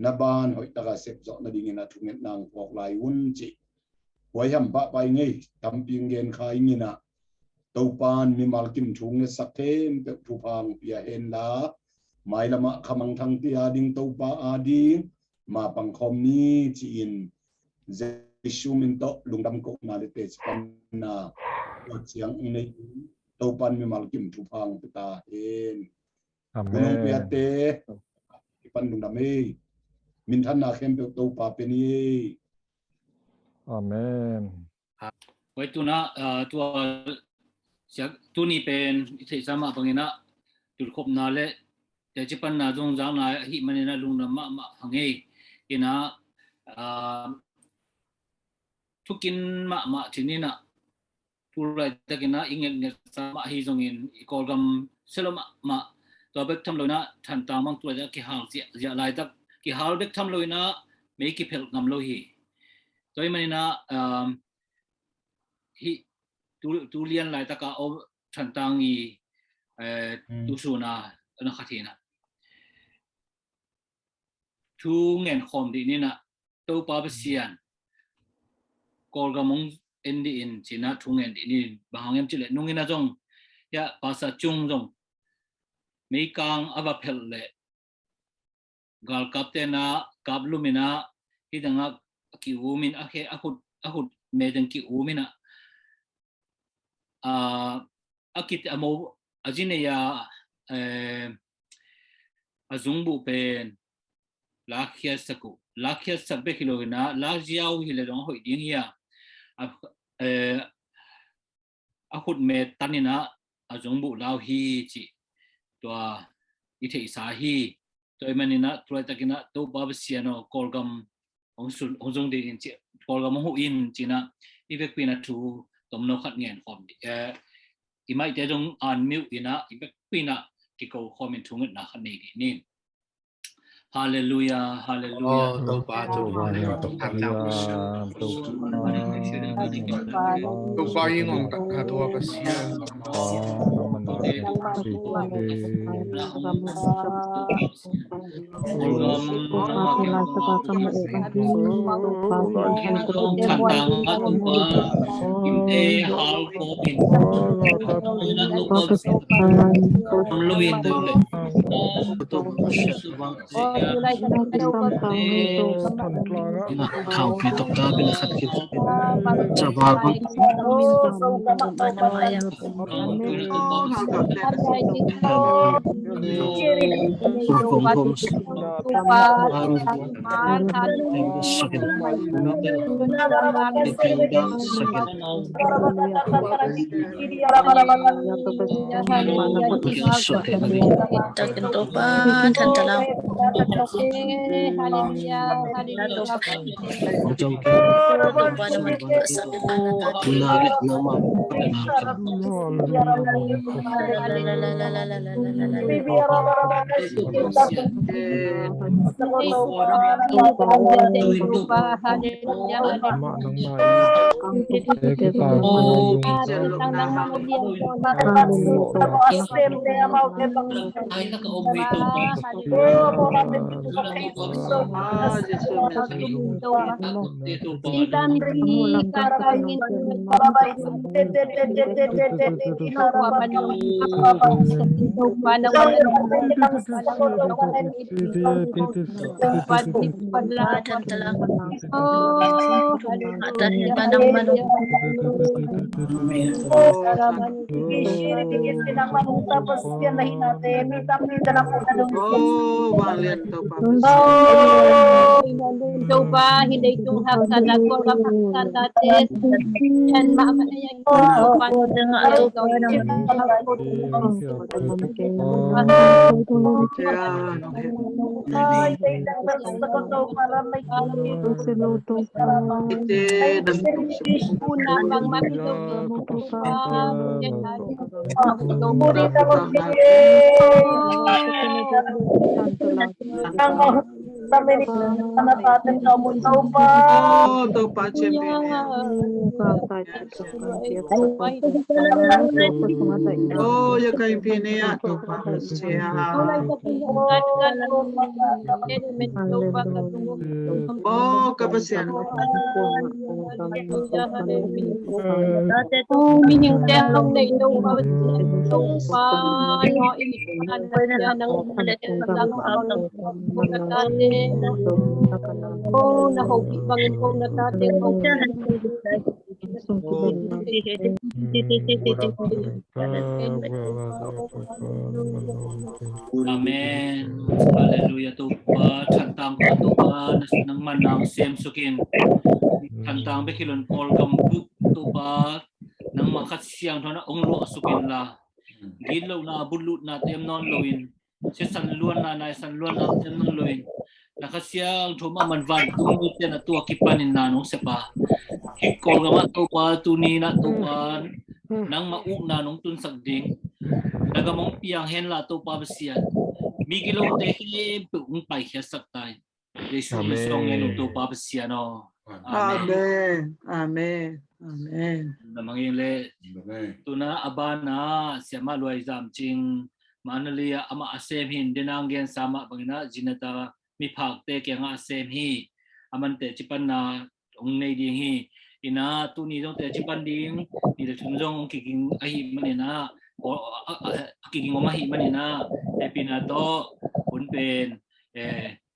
na ban hoi ta sep zo na ding na thunget nang pok lai un chi wai ham ba pai ngei tam ping gen khai ni na to pan mi mal kim thung ne sak them pe thu phang pia hen la mai lama khamang thang ti ading to pa ading ma pang khom ni chi in Jesu min to lungdam ko na le te pan na chiang nei to pan mi mal kim thu phang ta hen amen pe te pan lungdam e min than na khem pe to pa pe ni amen wai tu na tua tu ni pen thei sama bangina tu khop na le te chipan na jong jang na hi manina lungdam ma hange ina thukin ma chinina purai takina ingen ne sama hi jongin ikolgam seloma ma to bek tham loina than ta mang tu ja ki hal ja lai tak ki hal bek tham loina me ki phel ngam lo hi toy manina hi tu lian lai taka o than tang i tu suna na khathina thu ngen khom di ni na to pa basian kolgamong endi in china thungen di ni bahangem chile nungina jong ya pasa chung jong meikang ava phel le gal kaptena kablumina hidanga ki umin akhe ahut meden ki umina akit amo ajine ya azungbu pen lakhya sakbe kilogina lajiao hile dong hoi ding ya ahut me tanina azungbu lao hi chi to ithei sa hi toy manina troy takina to babsiano kolgam ongzong de in chi kolgam hu in china ibek pina thu tomno khat ngen khom imai te jong an miu ina ibek pina ki ko khomin thunget na khani ni hallelujah hallelujah to pa to pa ing ong ka to pa sia Khao pi to ka bin khat ki chawal Coba hindi tung haksan ako haksan natin yan mama yan Oh, ya kay pinia to pa siya. Oh, kapasyan. Oh, nahobi bangin ko na tate ko. Amen. Hallelujah to pa chantang ka to pa nang manang sem sukin chantang be kilon pol kam buk to pa nang makat siang thona onglo sukin la gilo na bulut na tem non loin se san luan na nai san luan na tem non loin nakasiang thoma manvan tung te na tua kipanin na nong sepa kikol ga ma to pa tuni na to pa nang mauk na nong tun sagding nagamong piang hen la to pa basian migilo te hi ung pai khia saktai yesu song ngen to pa basian no Amen. Amen. Amen. namangin le tuna abana siama luai zam ching manalia ama asem hin dinanggen sama bangina jinata mi phak te ke nga asem hi amante chipan na ong nei ding hi ina tu ni dong te chipan ding ni de thum jong kiking ahi manena o kiking oma hi manena epina to un pen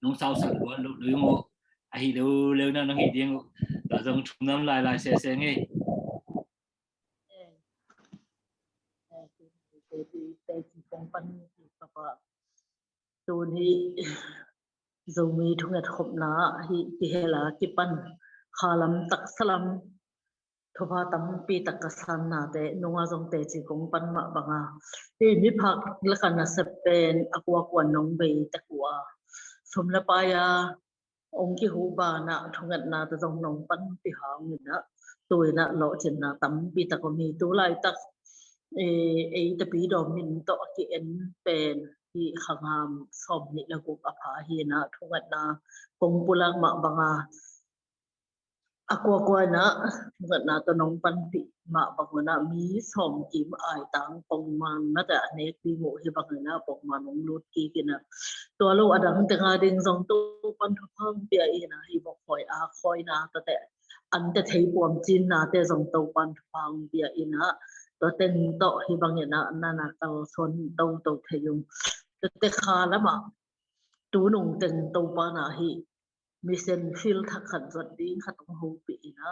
nong sao san luan lu ngo ahi lu lu na nang hi ding ta jong thum nam lai lai se se ngi tu ni zomi thungat khopna hi tihela kipan khalam tak salam thoba tam pi takasan na te nunga jong te chi kong pan ma banga ti mi phak lakana sepen akwa kwan nong be takwa somla paya ongki hu ba na thungat na ta jong nong pan pi hang ni na tuina lo chin na tam pi takomi tu lai tak ta pi do min to ki en pen hi khangam som ni la gup apha hi na thungat na kong pulang ma banga Ako na na to nong panpi ma bangna mi som kim ai tang pongman na ta ne pi mo hi bangna pongman nong lut ki kina to lo adang tenga ding zong to pan thu phang pia ina hi bok khoi a khoi na ta te an te thei pom chin na te zong to pan thu phang pia ina to ten to hi bangna na na kal son to theyung te kha lama tu nong ten to pa na hi mi sen fil tha khat zat ding khatong ho pi ina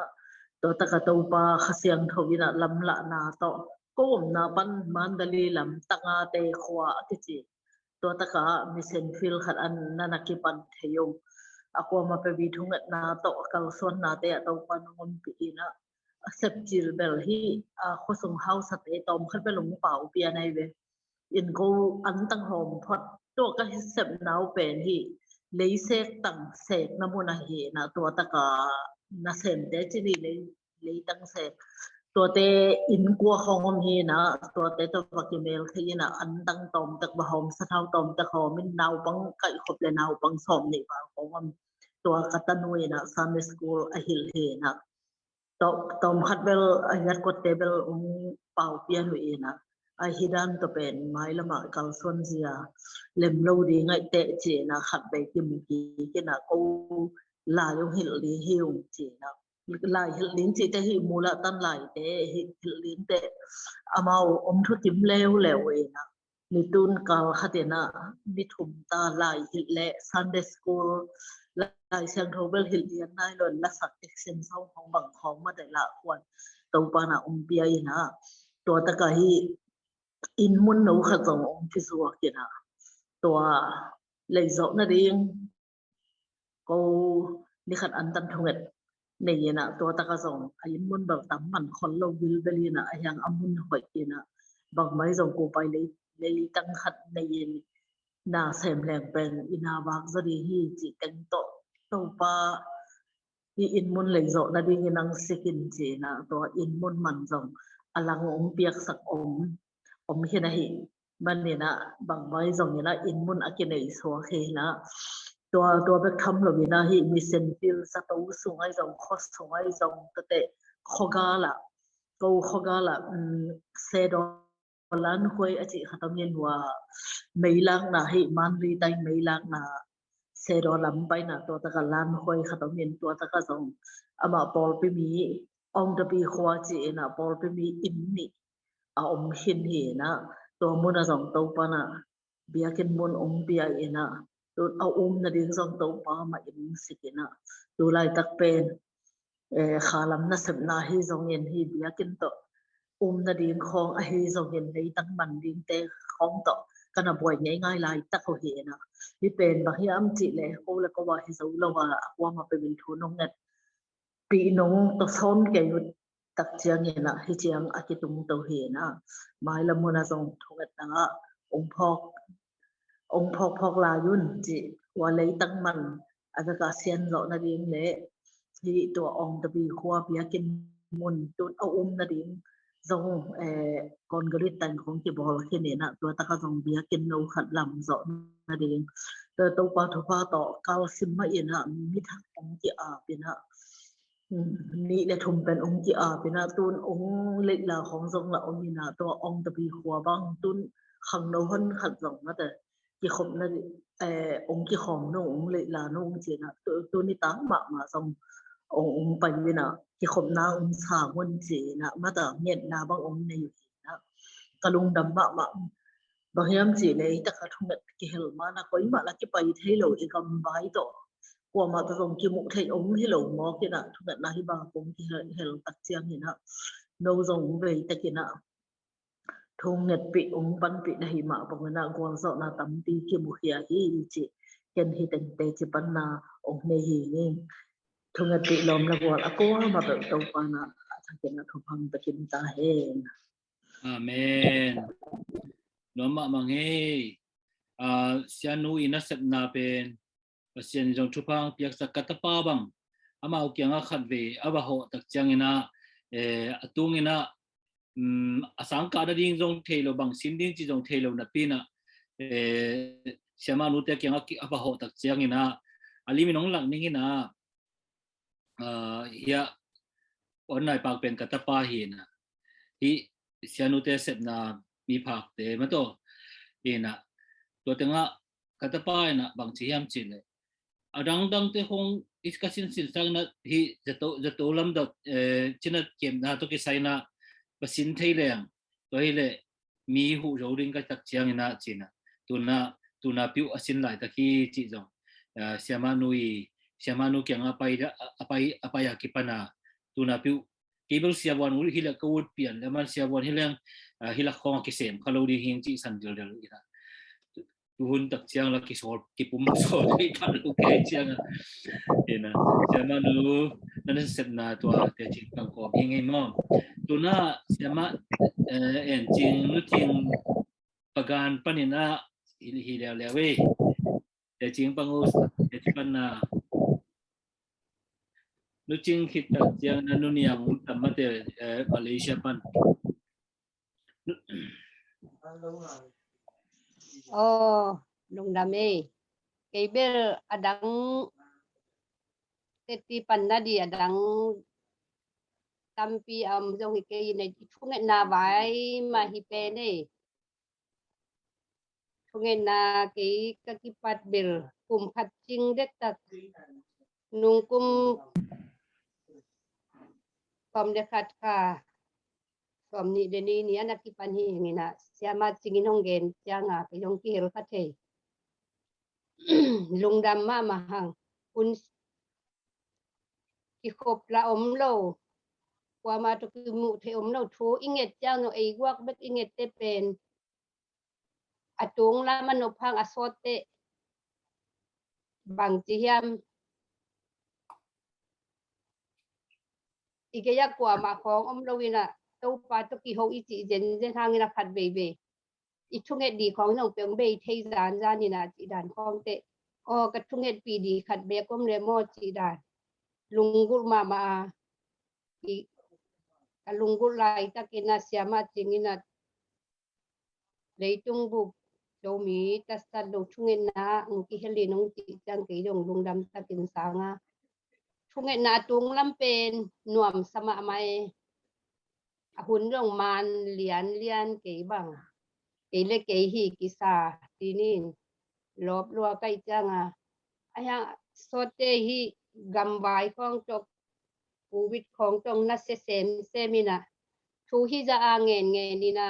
to takato pa khasyang thowina lam la na to kom na pan mandali lam tanga te khwa ati chi to taka mi sen fil khat an nanaki pan theyong ako ma pe bi thungat na to kal son na te to pan ngom pi ina accept jil bel hi a khosong house te tom khat belung pau pia nai ve in go an tang hom phot to ka sep nau pen hi lấy xe tăng xe na mo na hi na to ta ka na sem de chi ni lấy tăng xe to te in kwa hong hi na to te to pa ki mel khi na an tang tom tak ba hom sa thau tom ta kho min nau bang kai khop le nau bang som ni ba hom to ka ta nuôi na Sunday school a hil he na to tom khat bel a yat ko table pau pian wi na a hidan to pen mai lama kal son zia lem lo di ngai te che na khat be kim ki ke na ko la yo hil li hiu che na lai hil lin che te hi mula tan lai te hil lin te amao thu tim leo we na ni tun kal khatena ni thum ta lai hil le Sunday school lai sang thobel hil lian nai lon la sak action sau hong bang khong ma de la kwan to pa na pia ina to ta ka hi in mun no kha zong fi zuwa kina to lei zo na ding ko ni khat an tan thunget nei na to ta ka zong in mun bal tam man khol lo bil belina ayang amun hoi kina bang mai zong ko pai lei tang khat nei na sem leng pen ina bak zari hi chi teng to pa hi in mun lei zo na ding nang sikin chi na to in mun man zong alang piak sak hi na hi man ni na bang mai zong ni na in mun akinei so khe na to be tham lo na hi mi sen pil sa to sungai zong khos sungai zong te khogala se do lan khoi a chi khatam yen wa meilang na hi man ri tai meilang na se do lam pai na to ta ka lan khoi khatam yen to ta ka zong ama pol pe mi ong da bi khwa chi na pol pe mi in ni a hin hi na to mun a zong to pa na bia ken mun bia ina to a na ding zong to pa ma in sikina to lai tak pen khalam na sab na hi zong yen hi bia ken to na ding khong a hi zong yen dei tang man ding te khong to kana boy ngai lai tak ho hi na hi pen ba hi am chi le ko la ko wa hi zo lo wa ma pe bin thu nong net pi nong to son ke yu tak chiang ina hi chiang akitung to hi na mai la mona zong thungat na ong phok la yun chi wa lei tang man aga ka sian zo na ding le hi to ong ta bi khwa bia kin mun tu na ding zong kon grit tan khong ki bol khi ne na to ta ka zong bia kin no khat lam zo na ding to pa thu pa to kal sim ma ina mi thak ong ki a pina ni le thum pen ong ki a pina tun ong le la khong zong la ong ina to ong ta bi khwa bang tun khang no hon khat zong na te ki khom na ong ki khom no ong le la no ong chi na to ni tang ma zong ong pai ni na ki khom na ong sa won chi na ma ta nget na bang ong nei na kalung dam ma bang yam chi le ta ka thung ki hel ma na koi ma la ki pai thei lo i kam bai to kwa ma ta zong ki mu thei ong hi lo mo ki na thung na hi ba kong ki hel tak chiang ni na no zong ve ta ki na thung net pi ban pi na hi ma bang na gwang zo na tam ti ki mu khia hi chi ken hi ten te chi pan na ong nei hi ni thung net pi lom na gwal ako ma ba to pa na thang ken na thong hang ta kim ta hen amen no ma mangi sianu ina sep na pen pasien jong thupang piak sakata pa bang ama ukyanga khat ve aba ho tak chang ina atung ina asang ka da ding jong thelo bang sin ding chi jong thelo na pina siama nu te kyanga ki aba ho tak chang ina alimi nong lang ning ina เฮียวันไหนปากเป็นกัตปาหินะที่เสียนุเตเสพนามีผักเตะมาตัวนะตัวเต็งอ่ะกัตปานะบางทียามจิเลยดังเตะคงอิสกัสินสินสังนะที่จะโตลำดับชินะเกมนะตัวกิไซนะภาษินไทยเลยตัวเฮเลยมีหูเราเรื่องกับตักเชียงนะจีนะตัวน่ะพิวอสินไหลตะกี้จีจงเสียมานุเกี่ยงapa ya kipana tu na piu cable siawan uri hila kawud pian laman siawan hilang hila khong kisem kalau di hing chi san dil ira tuhun tak chiang la kisol kipum so dei palu ke chiang ina siama nu nan set na to te chi pang ko hing ei mo tu na siama en jing nu ting pagan panina hila lewe te jing pangus te panna nu ching khit tak chiang na nu niang tamate Malaysia pan lung dame cái bên adang teti panna di adang tampi dong cái này chung na vai mà hi pe này chung na cái kakipat bil kum khat ching det tak nung kum kom dekat ka kom ni deni ni anak kipan hi ngina siama chingin honggen changa ke yong ki hel khathe lungdam ma mahang un ki khop la om lo kwa ma to ki mu the om lo thu inget chang no ei wak bet inget te pen atung la manopang asote bang chi hiam ikaya kwa ma khong om lo wina to pa to ki ho ichi jen hang ina phat be be i thunge di khong nong peng be thei zan zan ni na chi dan khong te o ka thunge pi di khat be kom le mo chi dan lungul ma i ka lungul lai ta kina siama chingina leitung bu do mi ta sa do thunge na ki heli nong chi chang ke dong lungdam ta kin sanga thunge na tung lam pen nuam sama mai hun rong man lian ke bang ke le ke hi ki sa tinin lob lo kai changa aya sote hi gam vai khong chok covid khong tong na se sem semina thu hi za angen nge ni na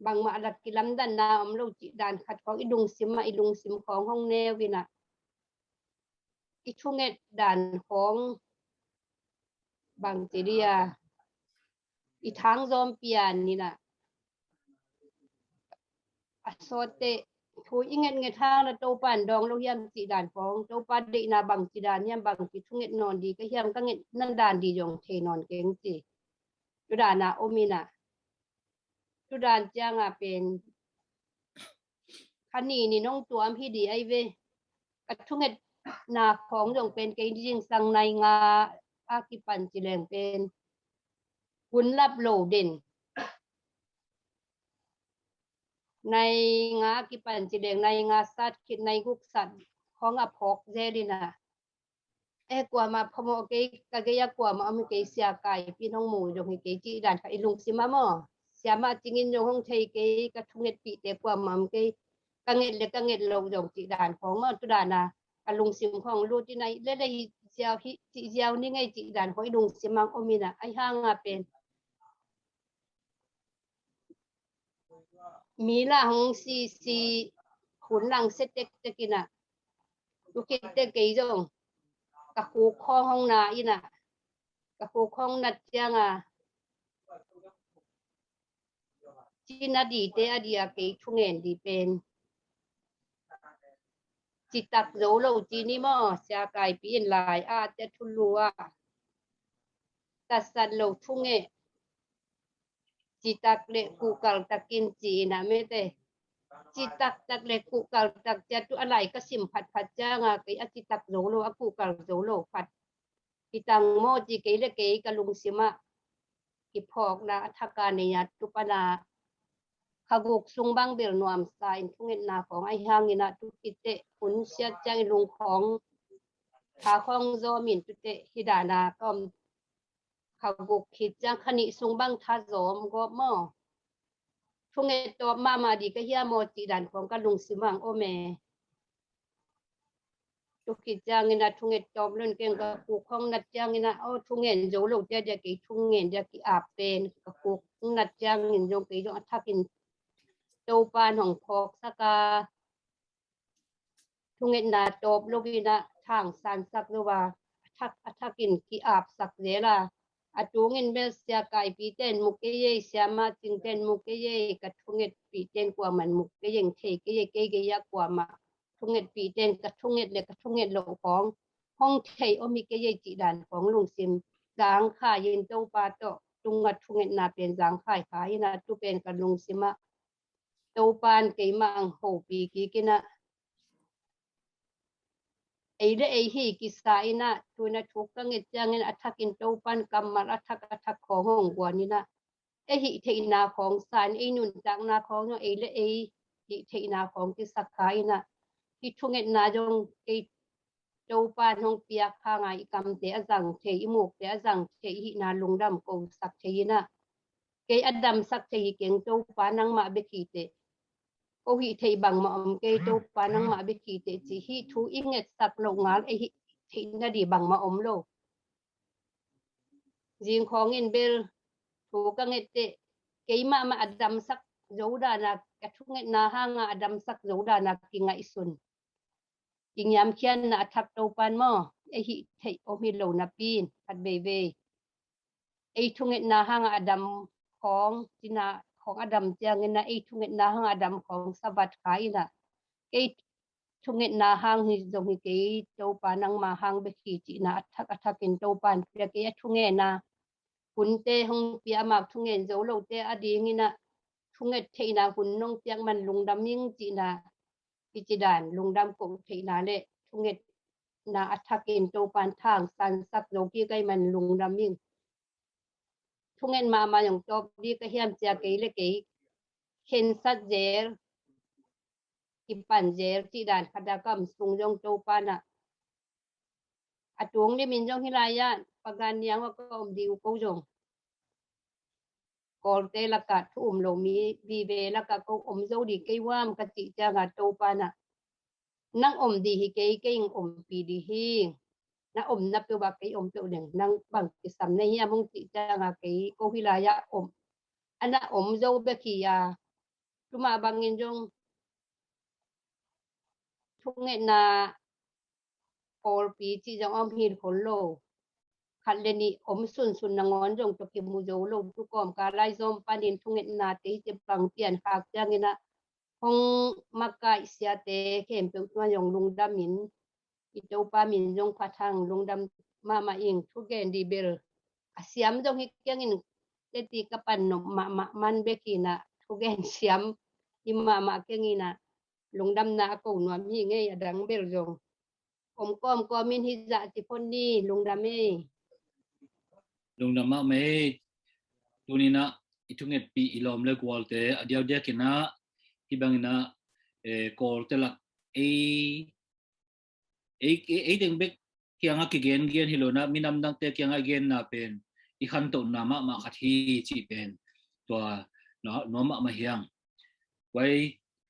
bang ma lat ki lam dan na om lo chi dan khat khong idung sim khong hong ne wina i thunge dan khong bang ti dia i thang zom pian ni na asote thu inget nge thang na to pan dong lo yam chi dan khong to pa de na bang chi dan yam bang chi thunge non di ka yam ka nge nan dan di jong the non keng chi tu da na omina tu dan changa pen khani ni nong tuam hi di ai ve ka thunge na khong jong pen ke jing sang nai nga akipan chi leng penคุณรับโลเด่นในงากิปันจิเดงในงาสัตว์คิดในกุกสัตว์ของอภอกเจดินะกว่ามาพมเกกะเกยกว่ามาอมเกเสียไก่พี่น้องหมู่จงเกจิดันไอลุงสิมาหมอเสียมาจิงินจงห้องไทยเกกะทุงเงปีแต่กว่ามาเกกะเงเลกะเงลงจงจิดันของมาตุดานะกะลุงสิมของรู้ที่ไหนและได้เสียวฮิจิเสียวนี่ไงจิดันของลุงสิมาอมินะไอห่างเป็นมีละหงซีขุนหลังเสต็กตะกินะลูกคิดเตะกี่จงกะคูคองห้องนาอีน่ะกะคูคองนัดจังจีนาดีเตอดีอาเกชุงเงินดีเป็นจิตักโซโลจีนี่มอเสียกายปีนลายอาจจะทุลัวตัดสันโลชุงเงcitak le kukal takin cina mete citak tak le kukal tak jatu alai kasim phat janga kai citak zolo aku kal zolo phat kitang mo ji kai le kai kalung sima ki phok na thaka ne ya tupana khaguk sungbang bel nuam sa in thungin na khong ai hangina tu kite un sia chang lung khong thà không do mình tụt tệ hi đà na com khảo gục khít giang khani sung băng thà gióm gop mò thung nghệ to mà đi cái hiam mò chỉ đànของกันลุงสิมังโอเมทุกขจังนะทุงเงินจอมเล่นเก่งกับกูของนัดจังนะเอาทุงเงินโจลูกจะกี่ทุงเงินจะกี่อาเป็นกับกูนัดจังเงินจงกี่จงทักกินโตปานของพอกสักาทุงเงินนาจบลูกกินะทางสันสักหรือว่าทักกินกี่อาบสักเจล่ะอาทุงเงินเบสยาไก่ปีเต้นมุกเกยเสียมาจิงเต้นมุกเกยกับทุงเงินปีเต้นกว่ามันมุกเกยเทเกยเกยยากกว่ามาทุงเงินปีเต้นกับทุงเงินเล็กกับทุงเงินหลงของห้องไทยอมิเกยจีดันของลุงซิมจางข่ายยืนโตปาโตตุงกัดทุงเงินนาเป็นจางข่ายขายนะตุเป็นกับลุงซิมะโตปานเกยมังโหปีกีกินะไอ้เรื่องไอ้ฮีกิสายนะตัวนั้นทุกข์เงี้ยจังเงี้ยอัฐกินโตปันกรรมมาอัฐของห้องกว่านี้นะไอ้หิเทนาของสารไอ้นุ่นจากนาของไอ้เรื่องไอ้หิเทนาของกิสักขายนะที่ทุ่งเงินนาจงไอ้โตปันห้องเปียกข้างไอ้กำเตะจังเทยมุกเตะจังเทยหินาลุงดำกูสักเทยนะไอ้อดัมสักเทยเก่งโตปันนังมาเบกีเตโอหิเทบังมาอมเกโตปานังมาเบกีเตจิฮิทูอิงเงสักโลงานไอหิเทนาดีบังมาอมโลจิงของเงินเบลถูกเงเตเกยมาอดัมสักโจดานักกระทุงเงนาหางอดัมสักโจดานักกิงไอซุนจิงยามเขียนนาทักโตปานมอไอหิเทโอมิโลนาปีนพัดเบเวไอทุงเงนาหางอดัมของจินาของอดัมเจียงนะไอทุงเงินนาหางอดัมของสวัสดิ์ขายนะไอทุงเงินนาหางฮิจงฮิเกยโตปานังมาหางเบขีจีนะอัฐกินโตปานเปียเกยทุงเงินนาหุ่นเตหงเปียมากทุงเงินโจโลเตอดีงินะทุงเงินเทนาหุ่นนงเปียงมันลุงดำยิ่งจีนะกิจิดานลุงดำกงเทนาเลทุงเงินนาอัฐกินโตปานทางสันสักโลกี้ไกมันลุงดำยิ่งทุงเงินมาอย่างจบดีก็เฮียมเจียเกยเลเกยเห็นสัตเจลกิปันเจลที่ด่านคดากรรมสุงยงโตปานะอตวงนี่มินจงฮิลายะปะกันยังว่าก็อมดีอุกจงกอลเตละกัดทุ่มโลมีบีเบละกัดก็อมโจดีเกยว่ามกติจางาโตปานะนั่งอมดีฮิเกยเกยอมปีดีฮินะอมนับเปว่าเกยอมเปหนึ่งนั่งบังกิสำในเฮียมงติจางาเกยโกฮิลายะอมอันนั้นอมโจเบคียาทุมาบางเงินจงทุกเงินนาโอลปีที่จงอมหินคนโลขัดเลนีอมสุนนางอนจงตกิมูโจโลทุกกอมการไล่ซอมปานินทุกเงินนาตีจะบังเปลี่ยนขากจางเงินนะห้องมักกะเสียเตเข้มเป็นตัวยงลุงดำมินอิโตปามินจงพัทังลุงดำมาอิงทุกเกนดีเบลเสียมจงฮิเกียงอินเตติกปันนมันเบกีนะทุกเกนเสียมอิมาเกียงอินะลุงดำนากูนวมฮิเงยดังเบลจงอมก้อมก็มินฮิจะจิพนนี่ลุงดำเมลุงดำมาเมตัวนี้นะอีทุงเงินปีอีลอมเล็กวอลเตอเดียวเดียกินะที่บางนะกอลเตลักดึงเบกเกียงกิเกนเกียนฮิโลนะมีนำดังเตเกียงเกนนะเป็นอีขันตุนนามาขัดฮีจีเป็นตัวน้อมมาเฮียงไว้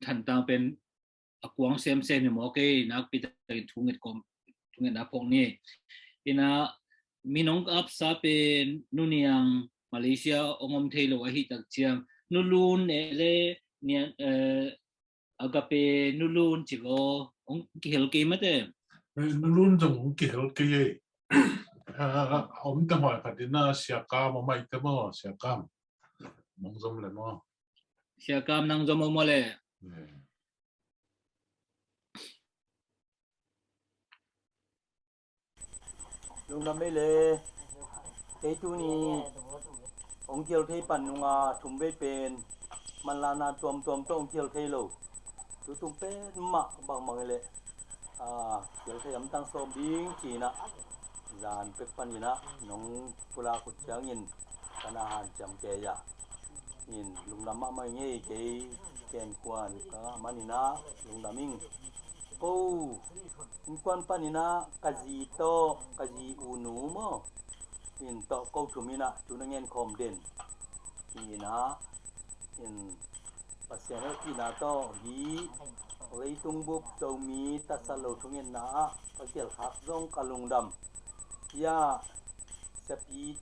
ทันตางเป็นกวางเซมอยู่หมอเกนักปีตะทุงเงินกอมทุงเงินนับพงนี้ที่นะมีน้องอับซาเป็นนู่นยังมาเลเซียองค์เทโลอหิตักเจียงนูลูนเลเนี่ยอากาเป็นนูลูนจิโกองกิเฮลเกมมั้ยเต้นูลูนจงกิเฮลเกยอมตะหอยขัดน่าเสียกามมาอีกแต่บ่เสียกามมองจมเลยมั้งเสียกามนั่งจมมาเลยลุงดำไม่เลยไอ้ตัวนี้องเกียวเทปันนุงาถุมเวเป็นมันลานาตัวมต้องเกียวเทโลตัวตุ้มเป็นหมักบางเลยเกียวเทยำตั้งโซมดิ้งจีนะจานเป็ดปันยินะน้องกุลาขุดเชียงยินธนาหารจำเกยยินลุงดำมาไม่เงี้ยเกยแกงกวนก็มันนี่นะลุงดำมิงโอ้ kwan panina kaji unu mo in to ko thumina tunangen khom den ina in pasiana ina to hi leitung bup tomi tasalo thungen na pakel khak jong kalungdam ya sepi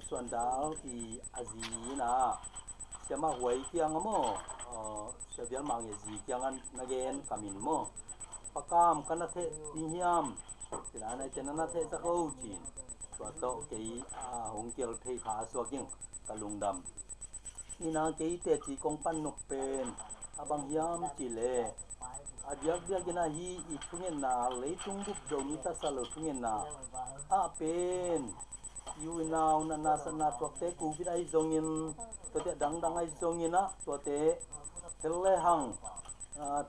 suandal i azina siama wai kiang mo sebial mang ji kiangan nagen kamin mo pakam kana the hiam tinana tenana the sakau chin to kei hong kiel thei kha swaking kalungdam ina kei te chi kong pan nok pen abang hiam chi le adiak dia gina hi i thungen na leitung bup jomi ta salo thungen na a pen yu now na sana to te ku bi ai zongin to te dang ai zongina to te le hang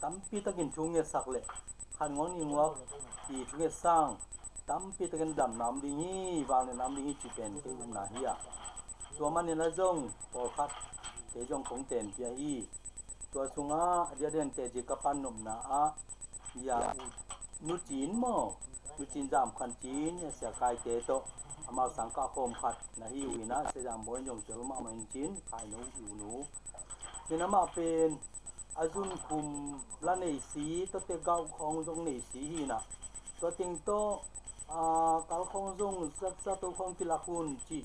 tampi takin thunge sakle khan ngon ni ngok ti thunge sang tampi takin dam nam ding hi wang nam ding hi chi pen ke na hiya to man na zong por khat te jong kong ten pia hi to sunga dia den te ji kapan nom na a ya nu chin mo nu chin jam khan chin ya sia kai te to ama sangka khom khat na hi wina se jam boy jong chel ma man chin kai no yu nu tinama pen azun kum la nei si to te gau khong jong nei si hi na to ting to kal khong jong sa to khong tilakun chi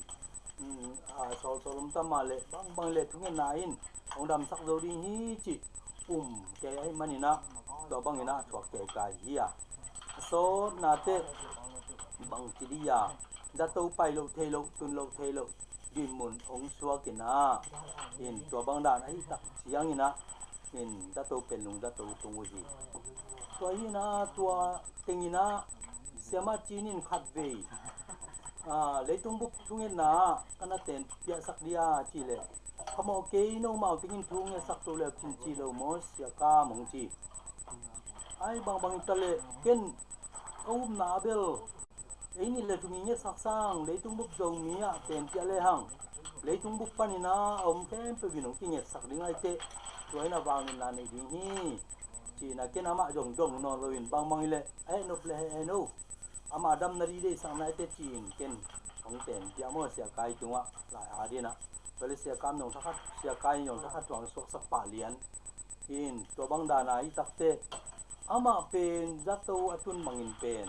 sol solom tamale bang le thungen na in ong dam sak zo ding hi chi ke ai manina to bang ina thok ke kai hi ya so na te bang chi dia da to pai lo the lo tun lo the lo din mun ong suwa kina in to bang dan ai tak siang ina in da to pen lung da to tung hi to hi na to tingina sema chinin khat ve leitung buk thungen na kana ten pia sak dia chi le khamo ke no mau tingin thunge sak to le chin chi lo mo sia ka mong chi ai bang tale ken kaum na bel ini le thungi sak sang leitung buk jong mia ten pia le hang leitung buk panina om ken pe binong kinge sak ding ai te toy na wang na nei ding hi chi na ken ama jong no loin bang le ai no ple he no ama dam nari de sang na te chin ken ong ten pia mo sia kai tunga la adina pele sia kam nong thakhat sia kai nong thakhat wang sok sak pa lian in to bang da na i takte ama pen jato atun mangin pen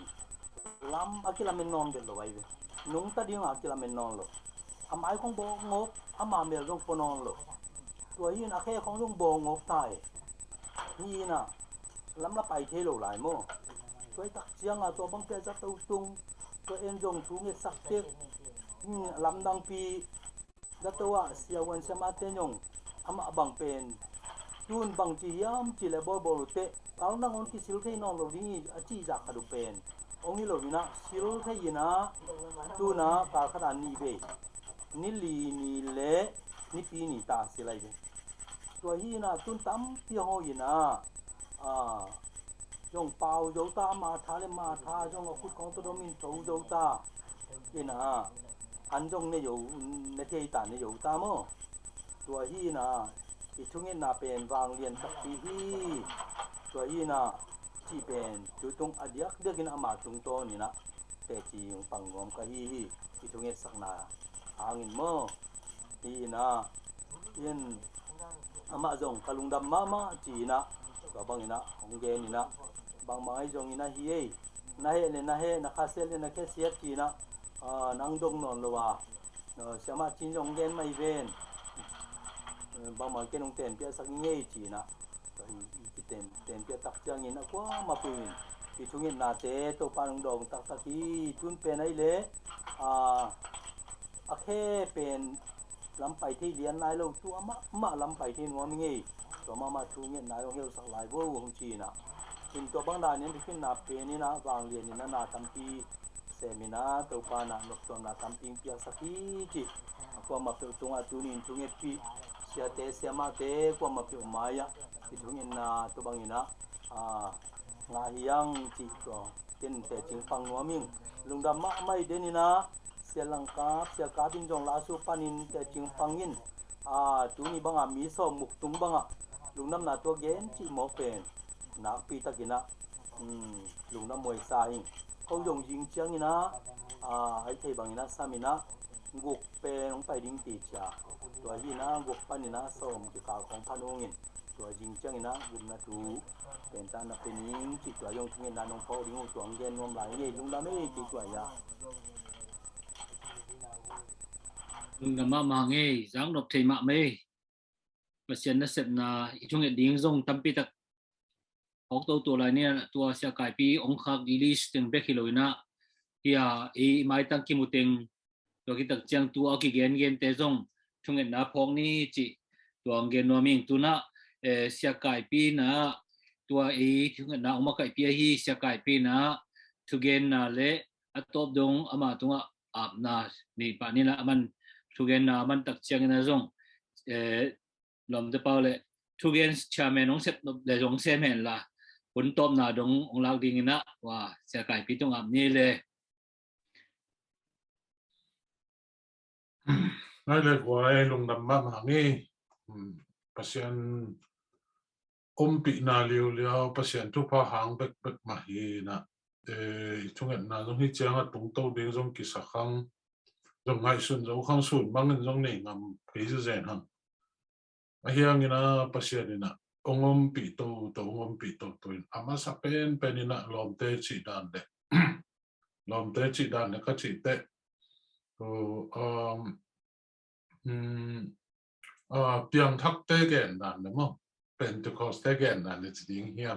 lam akila men non de lo wai ve nung ta ding akila men non lo amai khong bo ngop ama mel jong ponon lo to yin a khe khong jong bo ngop tai hi na lam la pai the lo lai mo tôi tak chiang to bang pe jato tung to en jong thu nge sak te lam dang pi jato sia wan sama te nyong ama bang pen tun bang chi yam chi le bo bo te kal na ngon ki sil thei non lo ding a chi ja ka du pen ong hi lo bina sil thei ina tu na ka kha ni be ni li ni le ni pi ni ta si lai be to hi na tun tam pi ho ina jong pau dấu ta mà tha lên mà tha jong akut kong to domin to dấu ta ina an jong ne yo ne thei ta ne yo ta mo tua hi na i thungen na pen wang lian tak pi hi tua hi na chi pen tu tung adiak de gin ama tung to ni na te chi pang ngom ka hi i thungen sak na angin mo hi na yen ama jong kalungdam mama chi na ka bang ina ong ge ni na bang mai jong ina hi na he na khasel na ke siat chi na nang dong non lo wa no sama chin jong gen mai ven bang mai ke nong ten pia sak nge chi na ki ten pia tak chang ina kwa ma pin ki thungin na te to panong dong tak ki tun pe nai le a khe pen lam pai thi lian lai lo tu ma lam pai thi ngom nge to ma thungin na yong hel sak lai bo hong chi na in to bang da nen dikin na pe ni na wang lian ni na tampi semina to pa na nok to na tamping pia saki chi ko ma pe tunga tunin tunge pi sia te sia ma te ko ma pe maya ti thungin na to bang ina nga hiang chi ko ken te ching pang noming lungdam ma mai de ni na sia langka sia ka bin jong la su panin te ching pangin tu ni banga mi so muk tung banga lungnam na to gen chi mo pen na pi takina lùng đâm mồi sai câu dùng dính chiang như na ấy thầy bằng như na sa mina gục pe nóng phải đinh tỉ chaตัวฮีนะกบปันนี่นะส่งที่ข่าวของพันองค์ตัวจริงจังนะบุญนะทูเป็นตานะเป็นยิงที่ตัวยงที่นานองพ่อดิ้งตัวเงินนวมหลายเย่ลุงดำไม่กี่ตัวยาลุงดำมาเงี้ยจังนบเทมาไม่มาเสียนนักเสพนะอีช่วงดิ้งส่งตั้มปีตักออกตัวอะไรเนี่ยตัวเสียกายปีองค์ขักดีลิสถึงเบคิโลนะที่ไม่ตั้งกิมุติงตัวกิตักจังตัวกิเกนเตจงช่วงนั้นพวกนี้จีตัวเงินนวมิงตัวน่ะเสียกายปีนะตัวช่วงนั้นออกมาไก่ปีฮีเสียกายปีนะทุกเงินน่ะเละอัตบดงอามาตัวอาบนานี่ป่านนี้ละมันทุกเงินน่ะมันตักเชียงนะจงลมจะเป่าเลยทุกเงินชาเมนองเสพเลยจงเสมนละผลตบน่ะดงองลักดิ่งนะว่าเสียกายปีตรงอาบนี่เลยนั่นเลยว่าลุงดำมาหางี้ภาษาปีนาเลียวภาษาทุพหางเบกมาฮีนะช่วงนั้นตรงที่เจ้าตรงโตเดียงตรงกิสขังตรงไงส่วนตรงข้างส่วนบางเงินตรงนี้งามพิเศษเจนฮังไอ้เฮียงี้นะภาษานี่นะปีโตปีโตตัวอามาสับเป็นนี่นะลมเตจิดานเดลมเตจิดานเนี่ยก็จิเตเพียงทักเตแกนดันนะมั้งเป็นตัวคอสเตแกนดันเลยจริงเฮีย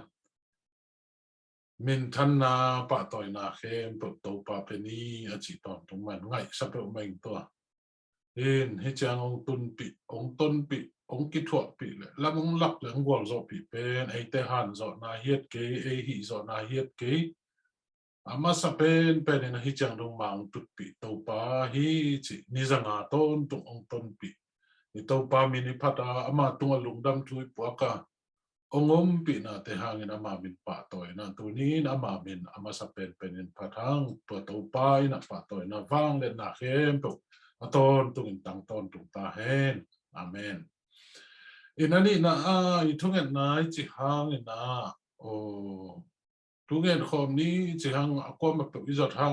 มินทันนาปะต่อยนาเข้มปะโตปะเป็นนี่อาจิตอนตรงมันไงสับเปไม่ตัวให้จางองตุนปีองต้นปีองกิถั่วปีเลยแล้วมึงหลับเหลืองวัวจอปีเป็นไอเตหันจอนาเฮียดเกยไอหิจอนาเฮียดเกยอามาสับเป็นนะฮิจังดงมังตุปีโตปาฮิจินิจังอาต้นตุงองต้นปีนิโตปามินิพัดอามาตุงลุงดำทุยปัวกาองปีนะเตหังอามามินปะตอยนะตัวนี้อามามินอามาสับเป็นพัดหังปัวโตปายนะปะตอยนะฟังเล่นนาเข้มตุต้นตุงตังต้นตุงตาเฮนอาเมนนั่นนี่นะทุกอย่างนะจิหังนะโอ้ทุกอย่างคอมนี้จะหังก็มาเป็นวิจารณ์หัง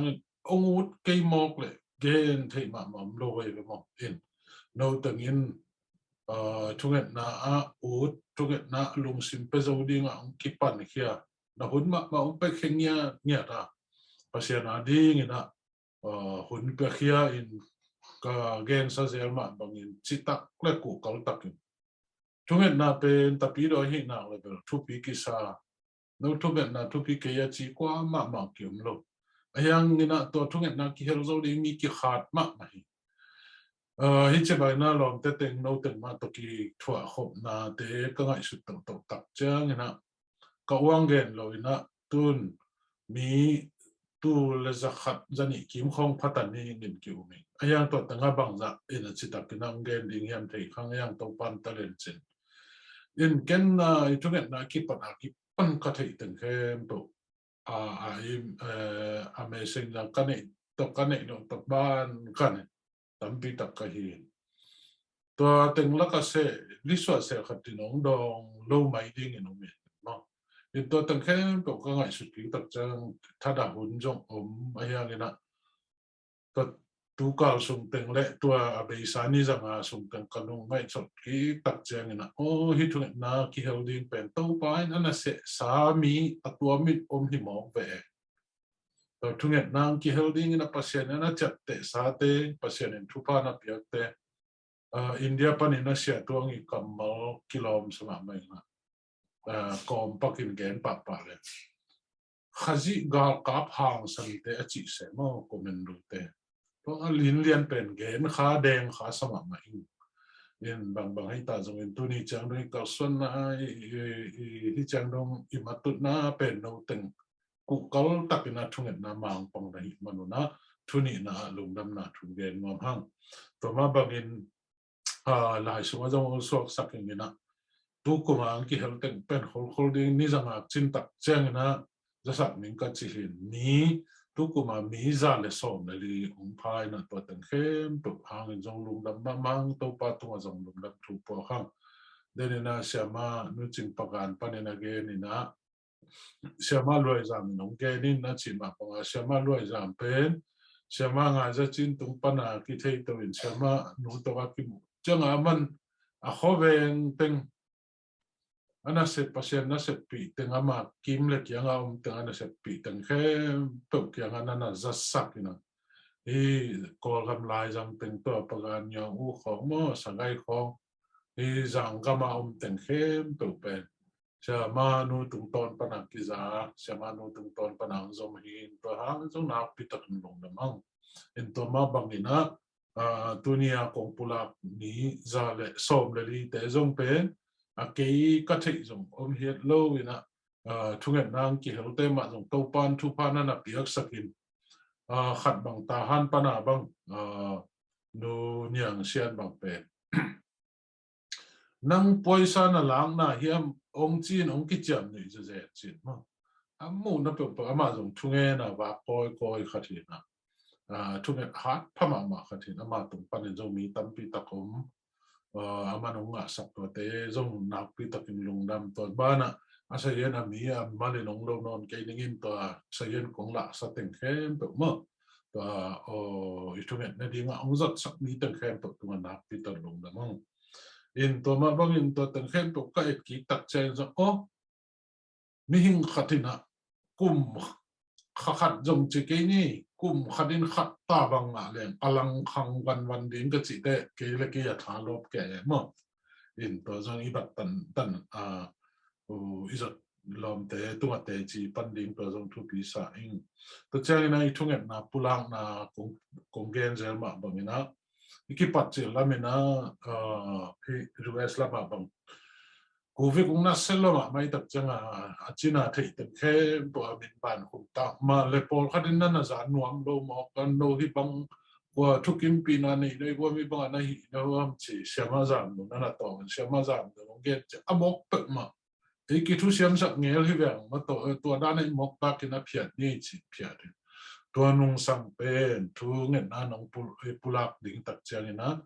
องอุดเกยมอกเลยเกณฑ์ที่มาโลยไปมอกโน้ตงินทุกอย่างนะอุดทุกอย่างนะลุงสิมเปซาวดิ้งกิปันเขียนะหุ่นมาอุปเข่งเนี่ยนะภาษาหน้าดิ้งนะหุ่นเปเขียก็เกณฑ์ซาเซลมาบางอินจิตักและกูเกาตักทุกอย่างนะเป็นตะปีโดยหินะเลยเป็นทุปีกิซานู้ทุกอย่างนะทุปีเกียจีกว่ามาเกี่ยวมโลยังนี่นะตัวทุกอย่างนะกิเฮลโซดีมีกิขาดมากไหมฮิจบายนะลองเตติงโนติงมาตะกี้ถั่วขบนาเตก็ง่ายสุดตกตักเจ้านี่นะก็ว่างเงินเลยนะตุนมีตูเลจะขัดจะนี่คิมคงพัฒนีเงินเกี่ยวมั้ยยังตัวตั้งบางจะจิตกินังเงินดิ่งยันที่ข้างยังต้องปันตะเลนเซนเกันนะทุกอย่างนะคิดปัญหาคิดปันก็ที่ตึงเข้มตัวเมซิงนะกันนี่ตกกันนี่ตกบ้านกันนี่ตั้มปีตักกะฮีตัวตึงลักเสลิสวเสขัดที่น้องดองโลไม่ดิ่งน้องเมย์เนาะตัวตึงเข้มตัวก็ง่ายสุดที่ตักจังถ้าดาหุ่นจงอย่างนี้นะตัวตัวกาลส่งตึงเละตัวเบย์สานี่จังส่งตึงกันลงง่ายสุดที่ตักจังนี่นะฮิตุนะคิเฮลดิ้งเป็นตัวไปนั่นน่ะเสสามีตัวมิดหิมอกเวตัวทุกอย่างนั่งคิเฮลดิ้งนะภาษาเนี่ยนะจัดเตะสาเตะภาษาเนี่ยทุพานะเปียกเตะอินเดียปนินะเสียตัวงี้กัมมัลกิโลมสมัยใหม่นะกอมปักินแกนปะเลยข้าจิกากับหางสันเตอจิเสมอก็มันรู้เตะเพราะลินเลียนเป็นแกนขาแดงขาสมัยใหม่บางให้ตาจงเป็นตัวนี้จังด้วยกับส่วนนะที่จังดงอิมาตุนะเป็นโนตึงกูเกาตักนะทุกอย่างนะมังปองได้มนุษย์นะทุนี้นะลุงดำนะทุกเรื่องงอมหังตัวมาบางอินหลายส่วนจะมาสวกสักอย่างนี้นะทุกคนมาที่เฮลตึงเป็นคนดิ้งนี่จังจินตักเจ้งนะจะสักมิงกัดจิหินนี้ทุกคนมามีจาเลสอมเลยองค์พายนะตัวตึงเข้มตัวหางจงลุงดำมังตัวปาตัวจงลุงดำทุกปอหังเดนนะเสียมานุจิงปการปนินาเกนี่นะ siama luai zam nong ke nin na chi ma panga siama luai zam pen siama nga za chin tung pana ki thei to in siama nu to ka ki changa man a khoveng teng ana se pasien na se pi teng ama kim le kyanga teng ana se pi teng khe to kyanga na za sak ina kol gam lai zam teng to pagan nya u khong mo sangai khong zang gama teng khem to pen siama nu tung ton panang kiza siama nu tung ton panang zom hin to hang zong na pitak nong namang ento ma bangina tunia kong pulak ni za le som le li te zong pen a kei ka thei zong hiat lo ina thunget nang ki helte ma zong to pan thu pan na piak sakin khat bang ta han pana bang nu nyang sian bang pen nang poisa na lang na hiam ong chin ong ki cham ni je je chin ma amu na pe ma zong thunge na wa koi khathina thunge hat phama ma khathina ma tung pan zo mi tam pi takom ama nong nga sak to te zong nak pi takin lungdam to bana asayen ami mali nong lo non ke ningin to sayen kong la sa teng khem to mo to thunge na dinga ong zat sak mi teng khem to tu nak pi ta lungdam in to ma bang in to teng khem to ka ek ki tak chen zo mi hing khatina kum khat jom che ke ni kum khatin khat ta bang ma leng alang khang wan ding ka chi te ke le ke ya tha lop ke mo in to zong i bat tan izot lom te tunga te chi pan ding to zong thu pi sa ing to chang na i thunget na pulang na kong gen zel ma bang ina ikipat che lamina US la ba bang Covid cũng nát selo mà mấy tập chân China thấy tập khe bộ miền bản cũng ta mà lệ Paul khát đến năn giả nuông đâu mà còn đâu hi bang qua thu kim pina này đây qua mi bang này đâu chỉ xem mà giảm đâu năn tao xem mà giảm đâu nghe amok tự mà cái thu xem sắc nghe hi vậy màตัวด้านnày mok ta cái nó phiềnนี่chỉ phiềnตัวnung sang pen thu nghe na nung pulak ding tập chân na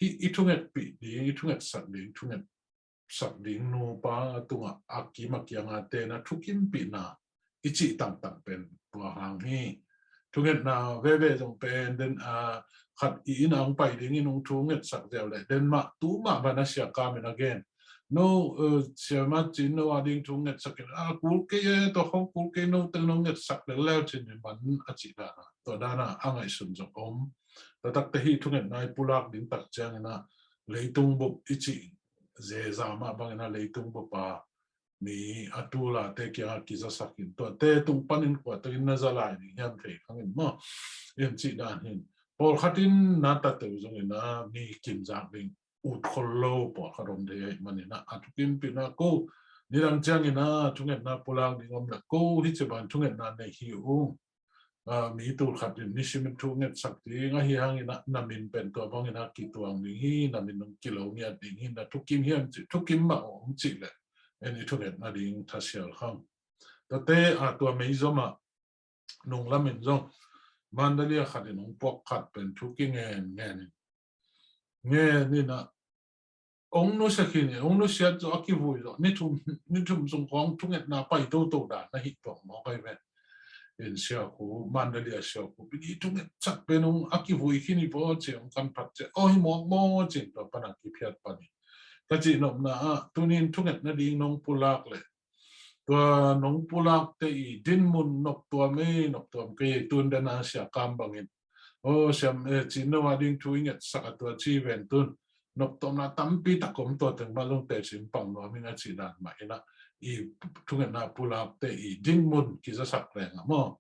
hi thu nghe pi ding thu nghe sắc ding thu nghe sắc ding nu pa tunga akima kianga te na thukim pi na ichi tang pen tua hang hi thunget na ve jong pen den khat in ang pai ding in ung thunget sak zel le den ma tu ma bana sia kam again no siama chin no ading thunget sak kul ke to khong kul ke no teng no nget sak le leo chin ban achi da to dana angai sun jong om ta tak te hi thunget nai pulak ding tak chang na leitung bu ichi ze zama bangena leitung pa ni atula te kya kiza sakin to te tung panin ko te na zalai ni yam the khangin mo yam chi dan hin pol khatin na ta te zong na ni kim jang ding ut khollo po kharom de manina atukim pina ko niram chang ina thunget na pulang ni ngom na ko hi cheban thunget na ne hi u mi tu khatin ni sim thunget sakti nga hi hangina namin pen to bangina ki tuang ni hi namin nong kilometer ding hin na thukim hiam chi thukim ma ong chi le en thunget na ding thasial khang tate tua mei zoma nong lamin zong mandalia khatin ong pok khat pen thuking nge ni na ong no sakin ong no sia zo aki vui zo ni thum song khong thunget na pai to da na hi to mo kai ve in sia ko mandalia sia ko bi thunget chak pen ong aki vui khini bo che ong kan phat che oi mo chin to pana ki phiat pani ka chi nom na tunin thunget na ding nong pulak le tua nong pulak te I din mun nop tua me nop tua ke tun dana sia kam bangin siam chin no ading tuinget sak tua chi ven tun nop tom na tampi takom to teng balong te sim pang no minga chi dan ma ina I thunget na pulak te I din mun ki za sak le mo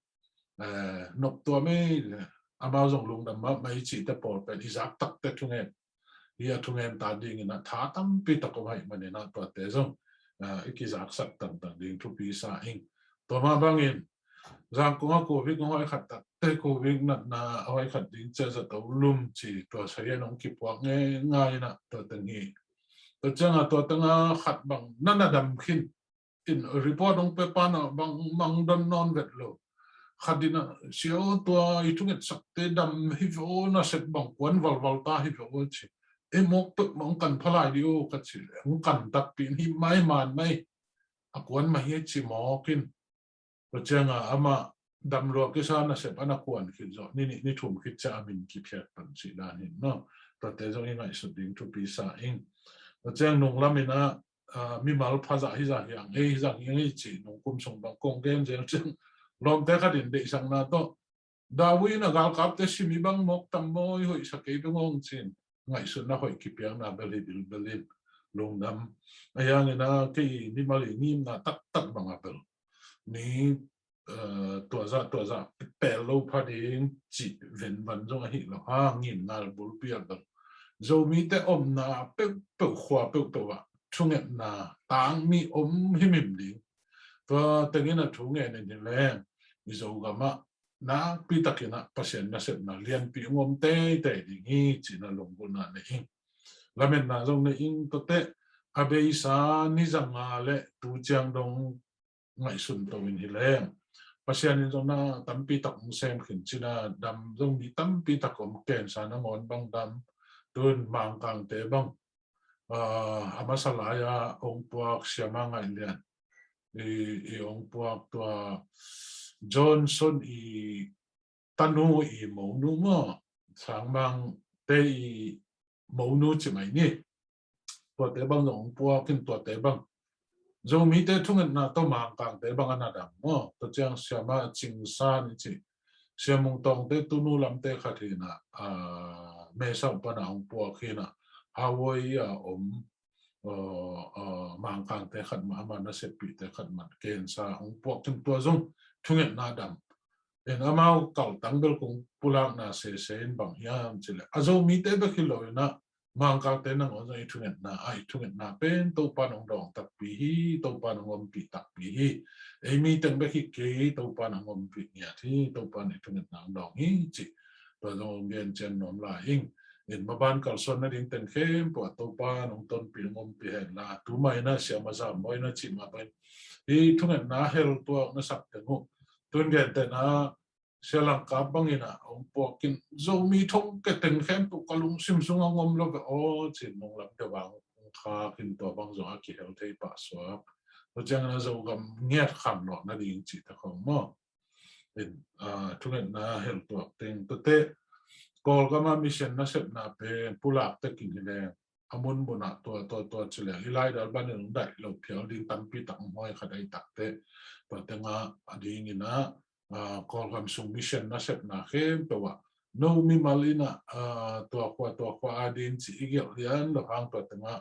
nop tua me amao zong lung dam ma mai chi te por pe izak tak te thunget ia thungen ta ding ina tha tam pi takom hai manina to te zong ikizak sak tam ding thu pi sa ing to ma bangin zang ko covid ko hai khat te covid na hai khat ding che za to lum chi to sayen ong ki pok nge ngai na to tangi to changa to tanga khat bang nana dam khin in report ong pe pa na bang mang don non vet lo khadina sio to I thunget sak te dam hi vo na set bang kwan wal ta hi vo chi mok pek mong kan phalai dio ka chi ong kan tak pin hi mai man mai akuan mahi chimokin pachanga ama damlo kisana sep anakuan kitzo ni thum kitcha amin ki phiat pan si danin no to te jong ingai suding tu pisa ing pachang nong lamina mi mal phaza hi za yang ei zang yang chi nong kum song bang kong game jeng cheng lom te khatin de sang na to dawi na gal kap te simi bang mok tam moi hoi sakei bengong chin ngai sun na hoi ki piang na beli bil belin lungdam ayang ina ke ni mali ni na tak tak bang apel ni tua za pelo pading chi ven ban jong hi lo ha ngin nal bul pia da zo mi te om na pe khwa pe wa chung na tang mi om himim ding to tengena thunge ne ni le mi zo ga ma na pi takina pasien na set na lian pi ngom te ding hi chi na long bu na ne hi lamen na jong ne ing to te abei sa ni zanga le tu chang dong ngai sun to win hi le pasien in jong na tampi tak sem khin china dam jong mi tampi takom ken sa na ngon bang dam tun mang kang te bang amasalaya ong puak siama ngai lian i ong puak tua Johnson i tanu i monu mo sang bang te i monu chi mai ni tua te bang ong puak kin tua te bang zo mi te thungen na to mang kang te bang ana dam mo to chang siama chingsan chi siamung tong te tunu lam te khathina me sam pa na ong puak hina Hawaii mang kang te khat ma ma na se pi te khat man ken sa ong puak kin tua zong thungen na dam en amau kal tangbel kung pulang na se sen bang yam chile azo mi te ba khilo na mang kang te nang on ai thungen na pen to pa nong dong tak pi hi to pa nong om pi tak pi hi ei mi teng ba hi ke to pa nong om pi nya thi to pa ni thungen na dong hi chi to zong gen chen nom la ing in maban kal son na ding ten khem po to pa nong ton pi ngom pi hen la tu mai na sia ma za moi na chi ma pen hi thungen na hel to na sak te ngo tun gen te na selang kabang ina ong pokin zo mi thong ke ten khem tu kalung sim sung ngom lo o chin nong lam te wang kha kin to bang zo a ki hel thei pa so to chang na zo gam nget kham lo na ding chi ta khong mo in thungen na hel to teng to te kol kama mission na sep na pe pulak te kin le amun bona to chile ilai dal ban nong dai lo phial din tam pi tak moi khadai tak te to tenga ading ina kol kam sung mission na sep na khem to wa no mi malina to kwa adin chi igel lian lo hang to tenga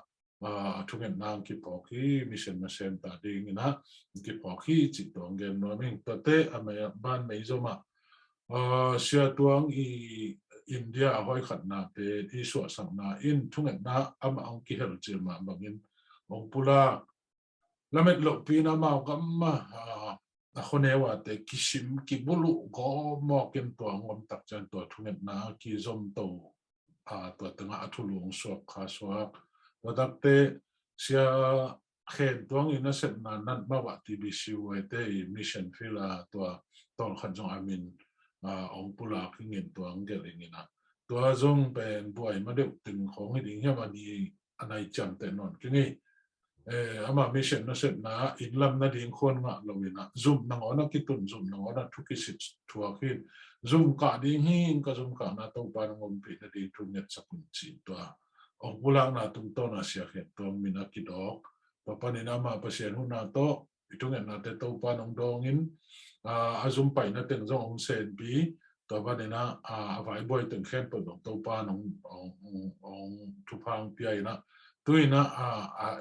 thungen nang ki poki mission na sem ta ding ina ki poki chi tong gen no ming to te amaya ban mei zoma sia tuang i India hoi khat na pe i so sang na in thungen na ama ong ki hel chil ma bangin ong pula lamet lo pina ma gamma a khonewa te kishim ki bulu go mo kem to ngom tak chan to thungen na ki zom to to tanga athulung so kha so wadak te sia khen tuang ina set na nan ma wa tbc we te mission fila to ton khan jong amin ong pula kingin tuang gel ingina to zong pen boy ma de ting khong ding ya ma ni anai cham te non kingi ama mission na set na inlam na ding khon nga lowina zoom na ngona kitun zoom na ngona thuki sit thua khin zoom ka ding hin ka zoom ka na to pa ngom pi na ding thun net sakun chi to ong pula na tum to na sia khet to mina kidok pa pani na ma pasien hu na to itungen na te to pa nong dongin azum pai na ten zong ong sen pi to ba de na vai boy ten khem po dong to pa nong ong thu phang pi ai na tuina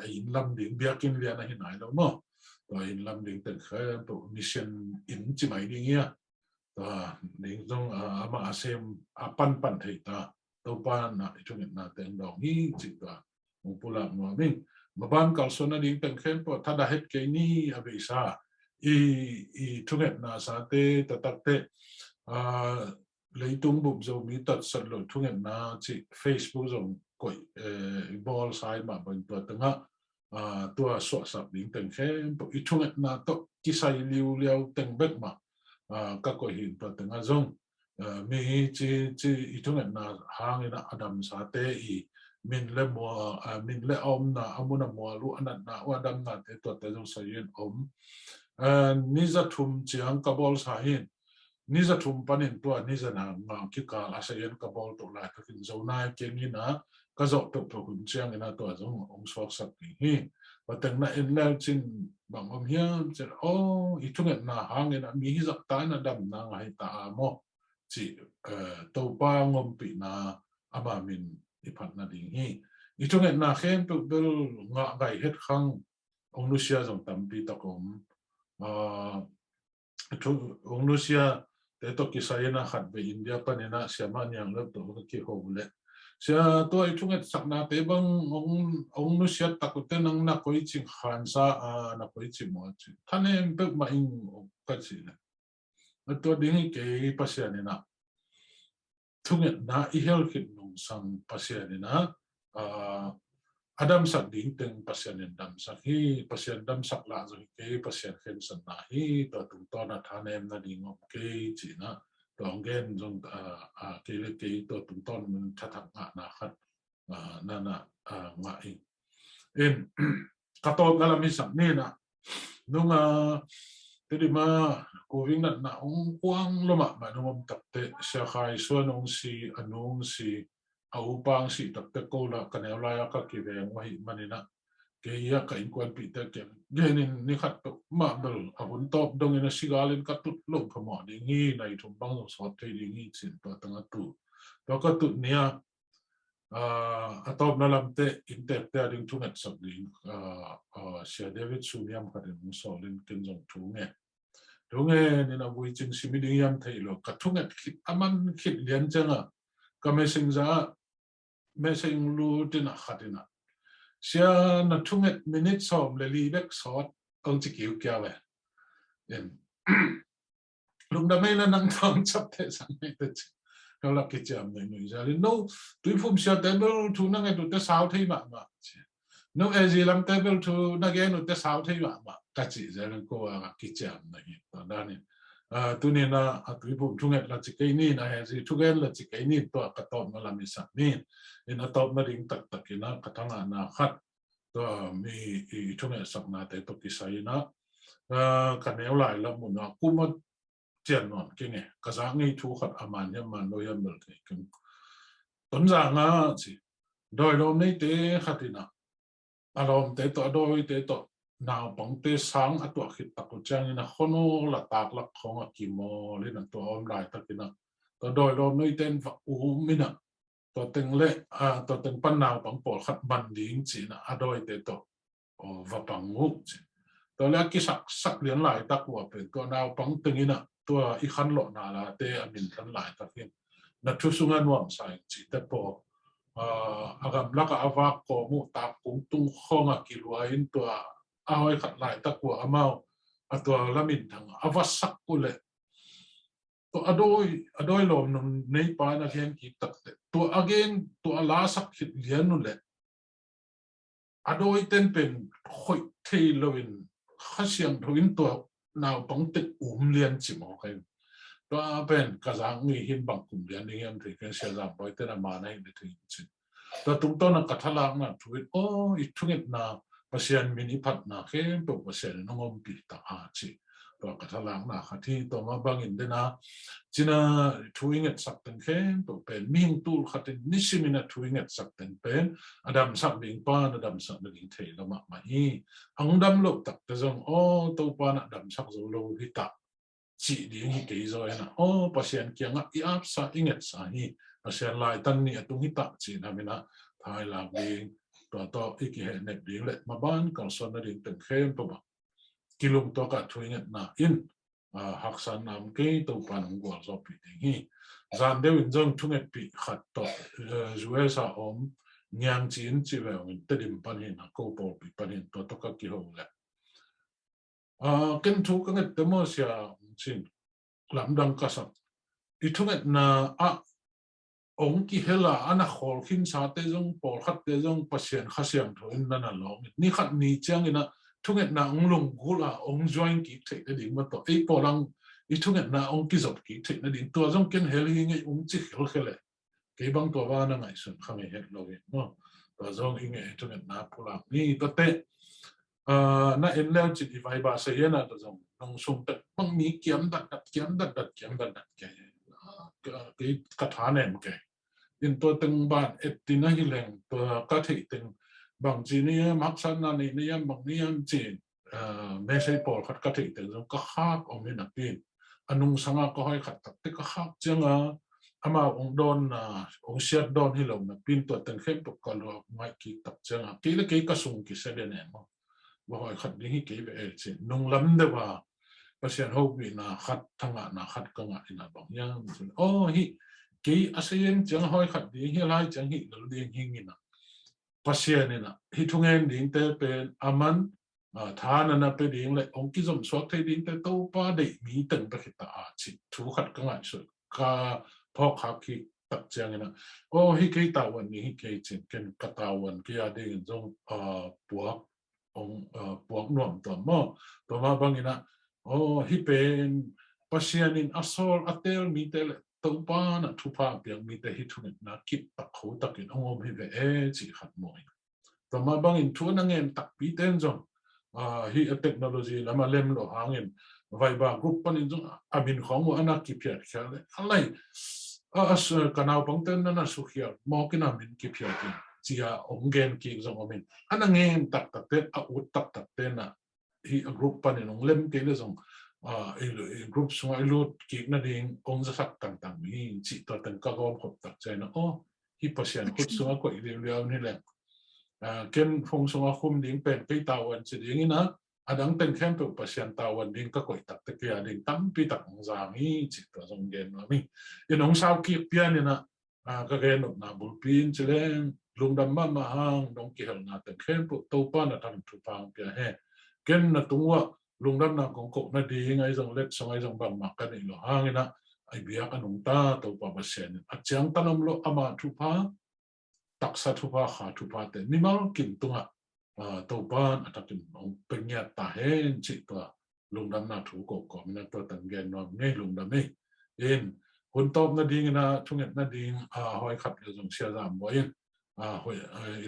in lam ding biakin lian na hinai lo mo to in lam ding ten khem po mission in chi mai ding ya to ding zong ama asem pan thei ta to pa na itungen na ten dong hi chi ta ong pula mo ming maban kal sona ding ten khem po thada het ke ni abisa i thunget na sa te tatak te leitung bum zo mi tat sat lo thunget na chi Facebook zo koi ball sai ma ban to tanga tua so sap ding ten khem po i thunget na to ki sai liu liao teng bet ma ka ko hin to tanga zong mi chi i thunget na hang ina adam sa te i min le mo min le om na amuna mo lu anat na wadam na te to te jong sayin om niza thum chiang kabol sahin niza thum panin to niza na ma ki ka asayen kabol to la ka kin zona kengina ka zo to hun chiang ina to jong ong sok sak hi patang na in la chin bang om hiam chen itunget na hangin mi hi zak ta na dam na ngai ta mo chi to pa ngom pi na ama min ipat na ding hi itunget na khem pe bel nga gai het khang ong lusia jong tam pi ta kom ong lusia te to ki sayena khat be India panena siama nyang le to ki ho le sia to itunget sakna te bang ong lusia takute nang na koi ching khan sa na koi chi mo chi thanem pe ma ing ka chi le to ding ke pasianena tunget na ihel kit nung sang pasianena adam sak ding teng pasian dam sak hi pasian dam sak la zo ke pasian khen san na hi to tung to na thanem na ding ok ke chi na to ngen jong ke le ke to tung ton mun thatak na khat na nga in ka to ngala mi sak ni na nung jadi ma koving na ong kuang loma ma nung tapte sia khai so nong si anong si aupang si tapte ko la kanela ya ka ki ve mai manina ke ya ka in kwan pi te ke genin ni khat ma bel abun top dong ina sigalin ka tut lo phamo ni ngi nai thum bang so te ri ngi chin to tanga tu to ka tu nia atop na lamte inte te ading tungat sabling sia David Sunyam ka den solin kenjong tunge tunge ni na vui ching simiding yam thailo ka tungat khit aman khit lian changa ka mesing za mesing lu tina khatina sia na tungat minute som le li bek sot ong chi kiu kya we en lung da mai na nang thong chap te sang mai te kalau la kecam nei noi jali no tui phum sia table thu na ngai tu te sao thei ma no ezilam table thu na ge no te sao thei ma ka chi jali ko a kecam nei ta dani tu ni na tui phum thu ngai la chi kai ni na he ji thu gen la chi kai ni to ka to ma la mi sa ni in a to ma ring tak tak ina ka thanga na khat to mi thu ngai sak na te to ki sai na ka neu lai la mu na ku ma chen non kinge kaza ngai thu khat aman ya man lo ya mel ke kum ton za nga chi doi lo nei te khatina alom te to doi te to naw pang te sang atwa khit tak ko chang ina khono la tak la khonga ki mo le na to om lai takina to doi lo nei ten va u mina to teng le to teng pan naw pang pol khat ban ding chi na adoi te to o va pang ngu chi to la ki sak lian lai tak wa pe to naw pang tenginaตัวอีขันหล่อนาละเตอมินทันหลายตะเกียนนัทสุงานวางใส่จีแต่พออากาศลักอาวากโกมุตากุ้งตุ้งข้องกิลวายตัวเอาไว้ขัดหลายตะกัวอามาตัวละมินทังอาวสักกุเลตัวอดอยลมนในปานะเกียนกิตักตัวอเกนตัวลาสักขิดเลียนนู่นแหละอดอยเต้นเป็นค่อยเทลวินข้าเสียงทวินตัวนาปังติดเลียนจิมอกันตัวเป็นกระซังมีหินบังกุมเลียนนี่ยังถือเป็นเสียงบ่อยแต่ละมาในถึงจิตตัวตุ้งต้นกัทลังนะทุกอีทุกอย่างนะภาษามินิพัฒนาเข้มตัวภาษาน้องอมปีตาอาจิตัวกัทลังนะขัดที่ตัวมาบางอินเดนะจีน่าทุกอย่างสักตั้งเข้มตัวเป็นมิ่งตูขัดที่นิสิมินะทุกอย่างสักตั้งเป็นอดัมสักดิ่งปานอดัมสักดิ่งเทละมาไม่อังดัมลบตักแต่จังตัวปานอดัมสักโซโลหิตาจีดิ่งฮิเกยโซเอนะภาษาเกี่ยงอีอับสักอิงสาฮีภาษาลายตันนี่ตุงหิตาจีน่ามินะไทยลาบิงตัวอีกเหตุเน็ตดิ่งเล็มาบ้านก่อนส่วนดิ่งตั้งเข้มตัวกิลุงตัวกัดทุยเงินน่ะอินหักสันนำเกยตัวปานงวลจบปีนี้จานเดียวอินจังทุเงินปีขัดตัวจูเอสอมยังจีนจีเวลอินติมปันหินกูปอปีปันหินตัวกัดกิโลเลยกันทุกเงินเตมอเสียจีนลำดังกษัตริย์อีทุเงินน่ะองค์กิเฮล่าอันนั้นขอขึ้นชาเตจงปอขัดเตจงปัสเซียนข้าเสียงทุนนั่นน่ะล้อมนี่ขัดนี่จังอินะทุกอย่างน่ะองลงกุลาองจอยกิเทนดิ่งมาต่อไอ้พอลังอีทุกอย่างน่ะองกิจบกิเทนดิ่งตัวจงเกินเฮลิงไอ้องจิเฮลเฮลเกบังตัวว่านั่งไงส่วนข้างไอ้เฮลโลเกเนาะ ตัวจงอิงเอทุเงินนาพูลังนี่ตัวเตะน่าเอ็นแล้วจิตอีไฟบาเซียนะตัวจงน้องส่งแต่บางมีเกี่ยมดัดแกกระถาแหนมแกอินตัวตึงบ้านเอ็ดตินะฮิเลงตัวกระถิ่ตึงบางจีนี่มักสันนันนี่ยังบางนี่ยังจีนไม่ใช่ปอขัดกระถิ่ตึงก็ข้าอมินักดินอนุสังก็ให้ขัดตัดที่ก็ข้าจังอามาองโดนองเชียดโดนฮิลงนะปีนตัวตึงเข้มปกกอลไม่กี่ตัดจังกี่ละกี่กระสุนกี่เสด็จเนี่ยมั้งว่าให้ขัดนี่กี่ไปเอจินุ่งล้ำเดว่าประเสริฐหูบีน่ะขัดทั้งน่ะขัดกังอ่ะน่ะบางอย่างโอ้ฮิกี่อาศัยจังให้ขัดดีฮิไลจังฮิลเลียงหิงิน่ะประเสริฐเนี่ยน่ะฮิทุงเงินดิ้งเตเป็นอามันทานันน่ะเป็นดิ้งเลยองค์กิจสมสวดที่ดิ้งเตตู้ป้าได้มีตึงไปขิตาอาจิทุกขัดกังอ่ะสุดก็พอขับขี่ตัดจังน่ะโอ้ฮิกี่ตาวันนี้ฮิกี่จินกันกตาวันกี่อาดิ้งจงปวกองปวกน่วมตัวมาบางอย่างนะโอ้ฮิเป็นภาษานินอัศวรอัตเตลมีแต่ตัวป้านะทุพาเปียงมีแต่ฮิทุนนักคิดตักเขาตักอินองค์ฮิเวจิขัดมวยตัวมาบางอินทัวนังเงินตักปีเต็นจงฮิเทคโนโลยีแล้วมาเล่มโลหะเงินไวบากรุ๊ปปันอินจงอาบินของว่านักคิดเพียรแค่เลยอะไรกันเอาปังเต็นนั่นสุขีมอกินามินคิดเพียรกินจีอาองเงินกิจงอามินอันนั้นเงินตักเต็นอุดตักเต็นนะฮิกรุ๊ปปันอินองเล่มเกลือจงกรุ๊ปส่งไอ้ลูกกิกนั่นเององค์สักต่างๆมีจิตตัวตั้งก็ก้มขบตักใจนะโอ้ฮิปเซียนขุดส่งก็อีเดียวนี่แหละเกินฟงส่งคุมดิ้งเป็นไปตาวันจะดิ้งนะอันนั้นเป็นแค่เป็นเซียนตาวันดิ้งก็ก้อยตักตะเกียดิ้งตั้มปีตักองจามีจิตตัวทรงเกณฑ์ว่ามียันองสาวกิกเปียนี่นะก็เกณฑ์หนุนาบุลปีนเฉลงลุงดำมาหางดงเกี่ยวนาตั้งแค่เป็นตัวป้านะทำทุพังเปียให้เกินนะตัวลุงดำน้ำของกบนาดีไงจังเล็กสมัยจังบางมักกันอีหล่อห่างนะไอเบียกันงตาตัวป่าเสียนอาจารย์ตั้งโลอามาทุพาตักษะทุพาขาทุพาแต่นี่มันกินตัวตัวบ้านอาจจะกินองเป็นเงียตาเห็นจิตตัวลุงดำน้ำถูกกบนั่นตัวตั้งแกนนอนง่ายลุงดำนี่เอ็นคนตอบนาดีนะช่วงนี้นาดีหอยขัดเลยจงเสียจำไว้หอย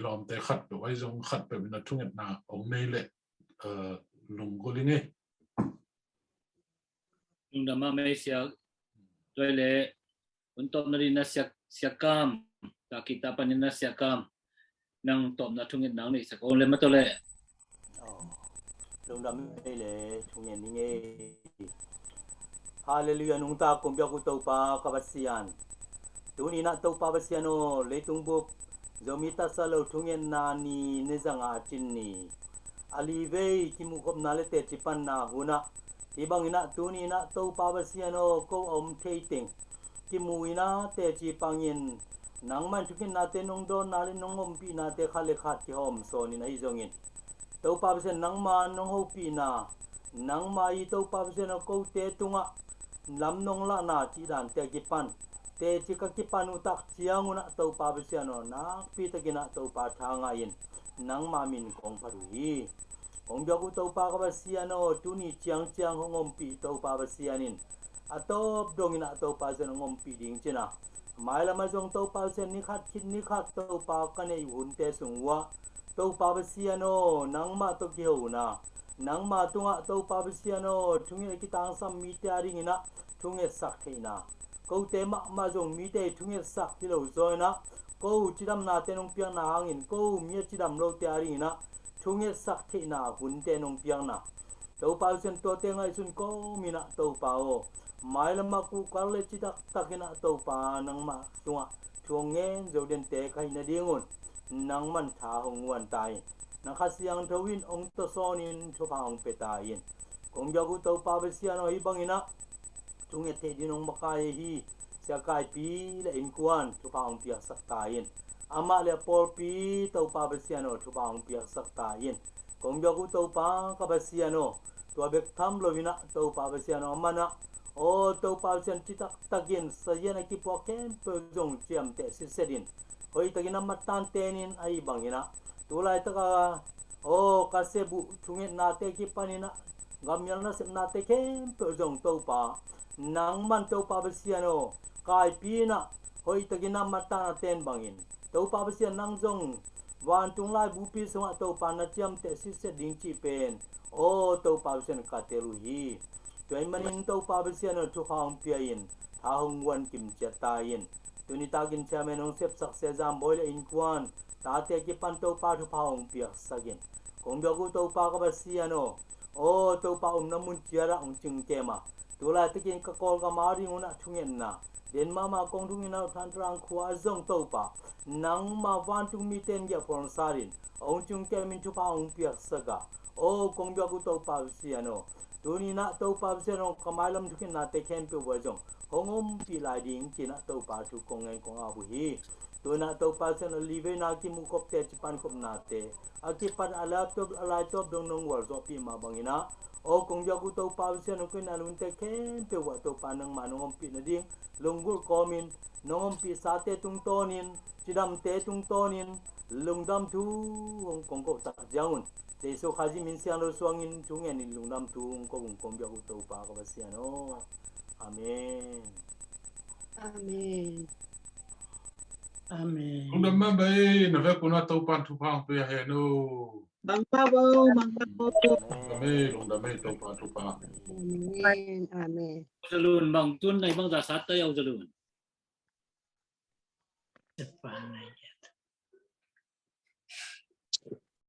ลอมแต่ขัดไว้จงขัดไปเป็นช่วงนี้นะองนี่แหละลุงก็เลยเนี่ยลุงดำมาไม่เสียด้วยเลยคนตบนารินเสียกามตากิตาปันนินเสียกามนั่งตบนาทุ่งเงินนั่งนี่สักคนเลยมาตัวเลยลุงดำไม่เลยทุ่งเงินนี่ไงฮาเลลูยานุ่งตาคุมยากุตปากับัสยานตัวนี้นะตปาบัสยานโอเลยตุงบุบจอมิตาสโลทุ่งเงินนานีเนจังอาจินนี่Alivei kimukom nalete cipan na huna ibang ina tuni na to pabasiano ko tating kimuina te cipangin nang man tukin natin nung don nalin nung hompi nate khalikhat ki hom so ni na izongin to pabasian nang man nung hopi na nang mai to pabasiano ko te tunga lam nong la na ci dan te kipan te cika kipan utak cianguna to pabasiano na pitagina to pathangain nang mamin kong paruhi Kung biyago tau pa kabasiano tuni ciang ngompi tau pa basianin atop dong ina tau pa sen ngompi ding cina mai lama jong tau pa sen ni khat tau pa kane hunte sungwa tau pa basiano nang ma to kiuna nang ma tunga tau pa basiano tungi kitang sam mi tiaring ina tungi sakina ko te ma jong mi te tungi sak kilo zoina ko chidam na tenong piang na hangin ko mi chidam lo tiaring ina Tunge sakti na hunte nung piang na. Tau pao sen to te ngai sun ko mina tau pao. Mai lama ku kale citak takina tau pa nang ma tunga. Tungen zoden te kai na dingun. Nang man tha hong wan tai. Nang khasiang tawin ong to sonin to pa ong petayin. Kung jago tau pa besiano ibang ina. Tunge te dinong makai hi. Siya kai pi la inkuan to pa ong piak saktayin. Ama le polpi tau pa besiano tu bang piak sakta yin kong jago tau pa kabasiano tu abek tham lovina tau pa besiano mana o tau pa besian citak tagin sayana ki poken pejong ciam te sisedin hoi tagina matan tenin ai bangina tulai taka o kasebu tunget na te ki panina gamyal na sep na te ken pejong tau pa nang man tau pa besiano kai pina hoi tagina matan ten bangin tau pa basian nang jong วันตุงไลบุปีสวะเตาปานาเจียมเตสิเสดิงจีเป็นโอ้เตาปาเซนคาเตลุฮีจอยมันอินเตาปาเซนทุกห้องเปียอินท้าหงวันกิมเจตายินตัวนี้ตากินเชมนองเซฟสักเซจามบอยอินควันตาเตกิปันเตาปาทุกห้องเปียสักินคงเบียกุเตาปากบเสียโนโอ้เตาปาน้ำมุนเจียระองจึงเกมาตัวไลตะกินกะกอลกะมาริงอุนะทุเงินนะเดนมากงทุเงินเอาทันตรังขวาจงเตาปานังมาวันตุงมีเต็นเยฟอนซารินองจึงเกมินทุกห้องเปียสักะโอ้คงเบียกุเตาปาเสียโนตัวนี้นะเตาปาเสียโนกะมาลำทุกเงินนะเตเคนเปียวจงหงอมปีลายดิ่งกินนะเตาปาทุกคงเงินคงอาบุฮีตัวนะเตาปาเสียโนลีเวนากิมุกบเตจิปันคบนาเตอากิปันอาลาตบอาลายตบดงนงวอร์จอปีมาบังอินะโอ้คงเบียกุเตาปาเสียโนกินอาลุนเตเคนเปียวเตาปานังมานงอมปีนะดิ่งลงกุลคอมินนงอมปีสาเตตุงโตนินจิดำเตตุงโตนินลุงดำทูงคงกบตักจังุนเตโซขาจิมินเสียนรสวงินทุงเงินลุงดำทูงคงเบียกุเตาปากบเสียโนอาเมนอาเมน อาเมน ลุงดำมาไปนะเวกุนาเตาปันทุกห้องเปียเฮโน บังพาโบบังพาโบ ลุงดำไม่เตาปันทุกห้อง อาเมนอาเมน jalun bang tun nai bang da sat ta yau jalun Depan này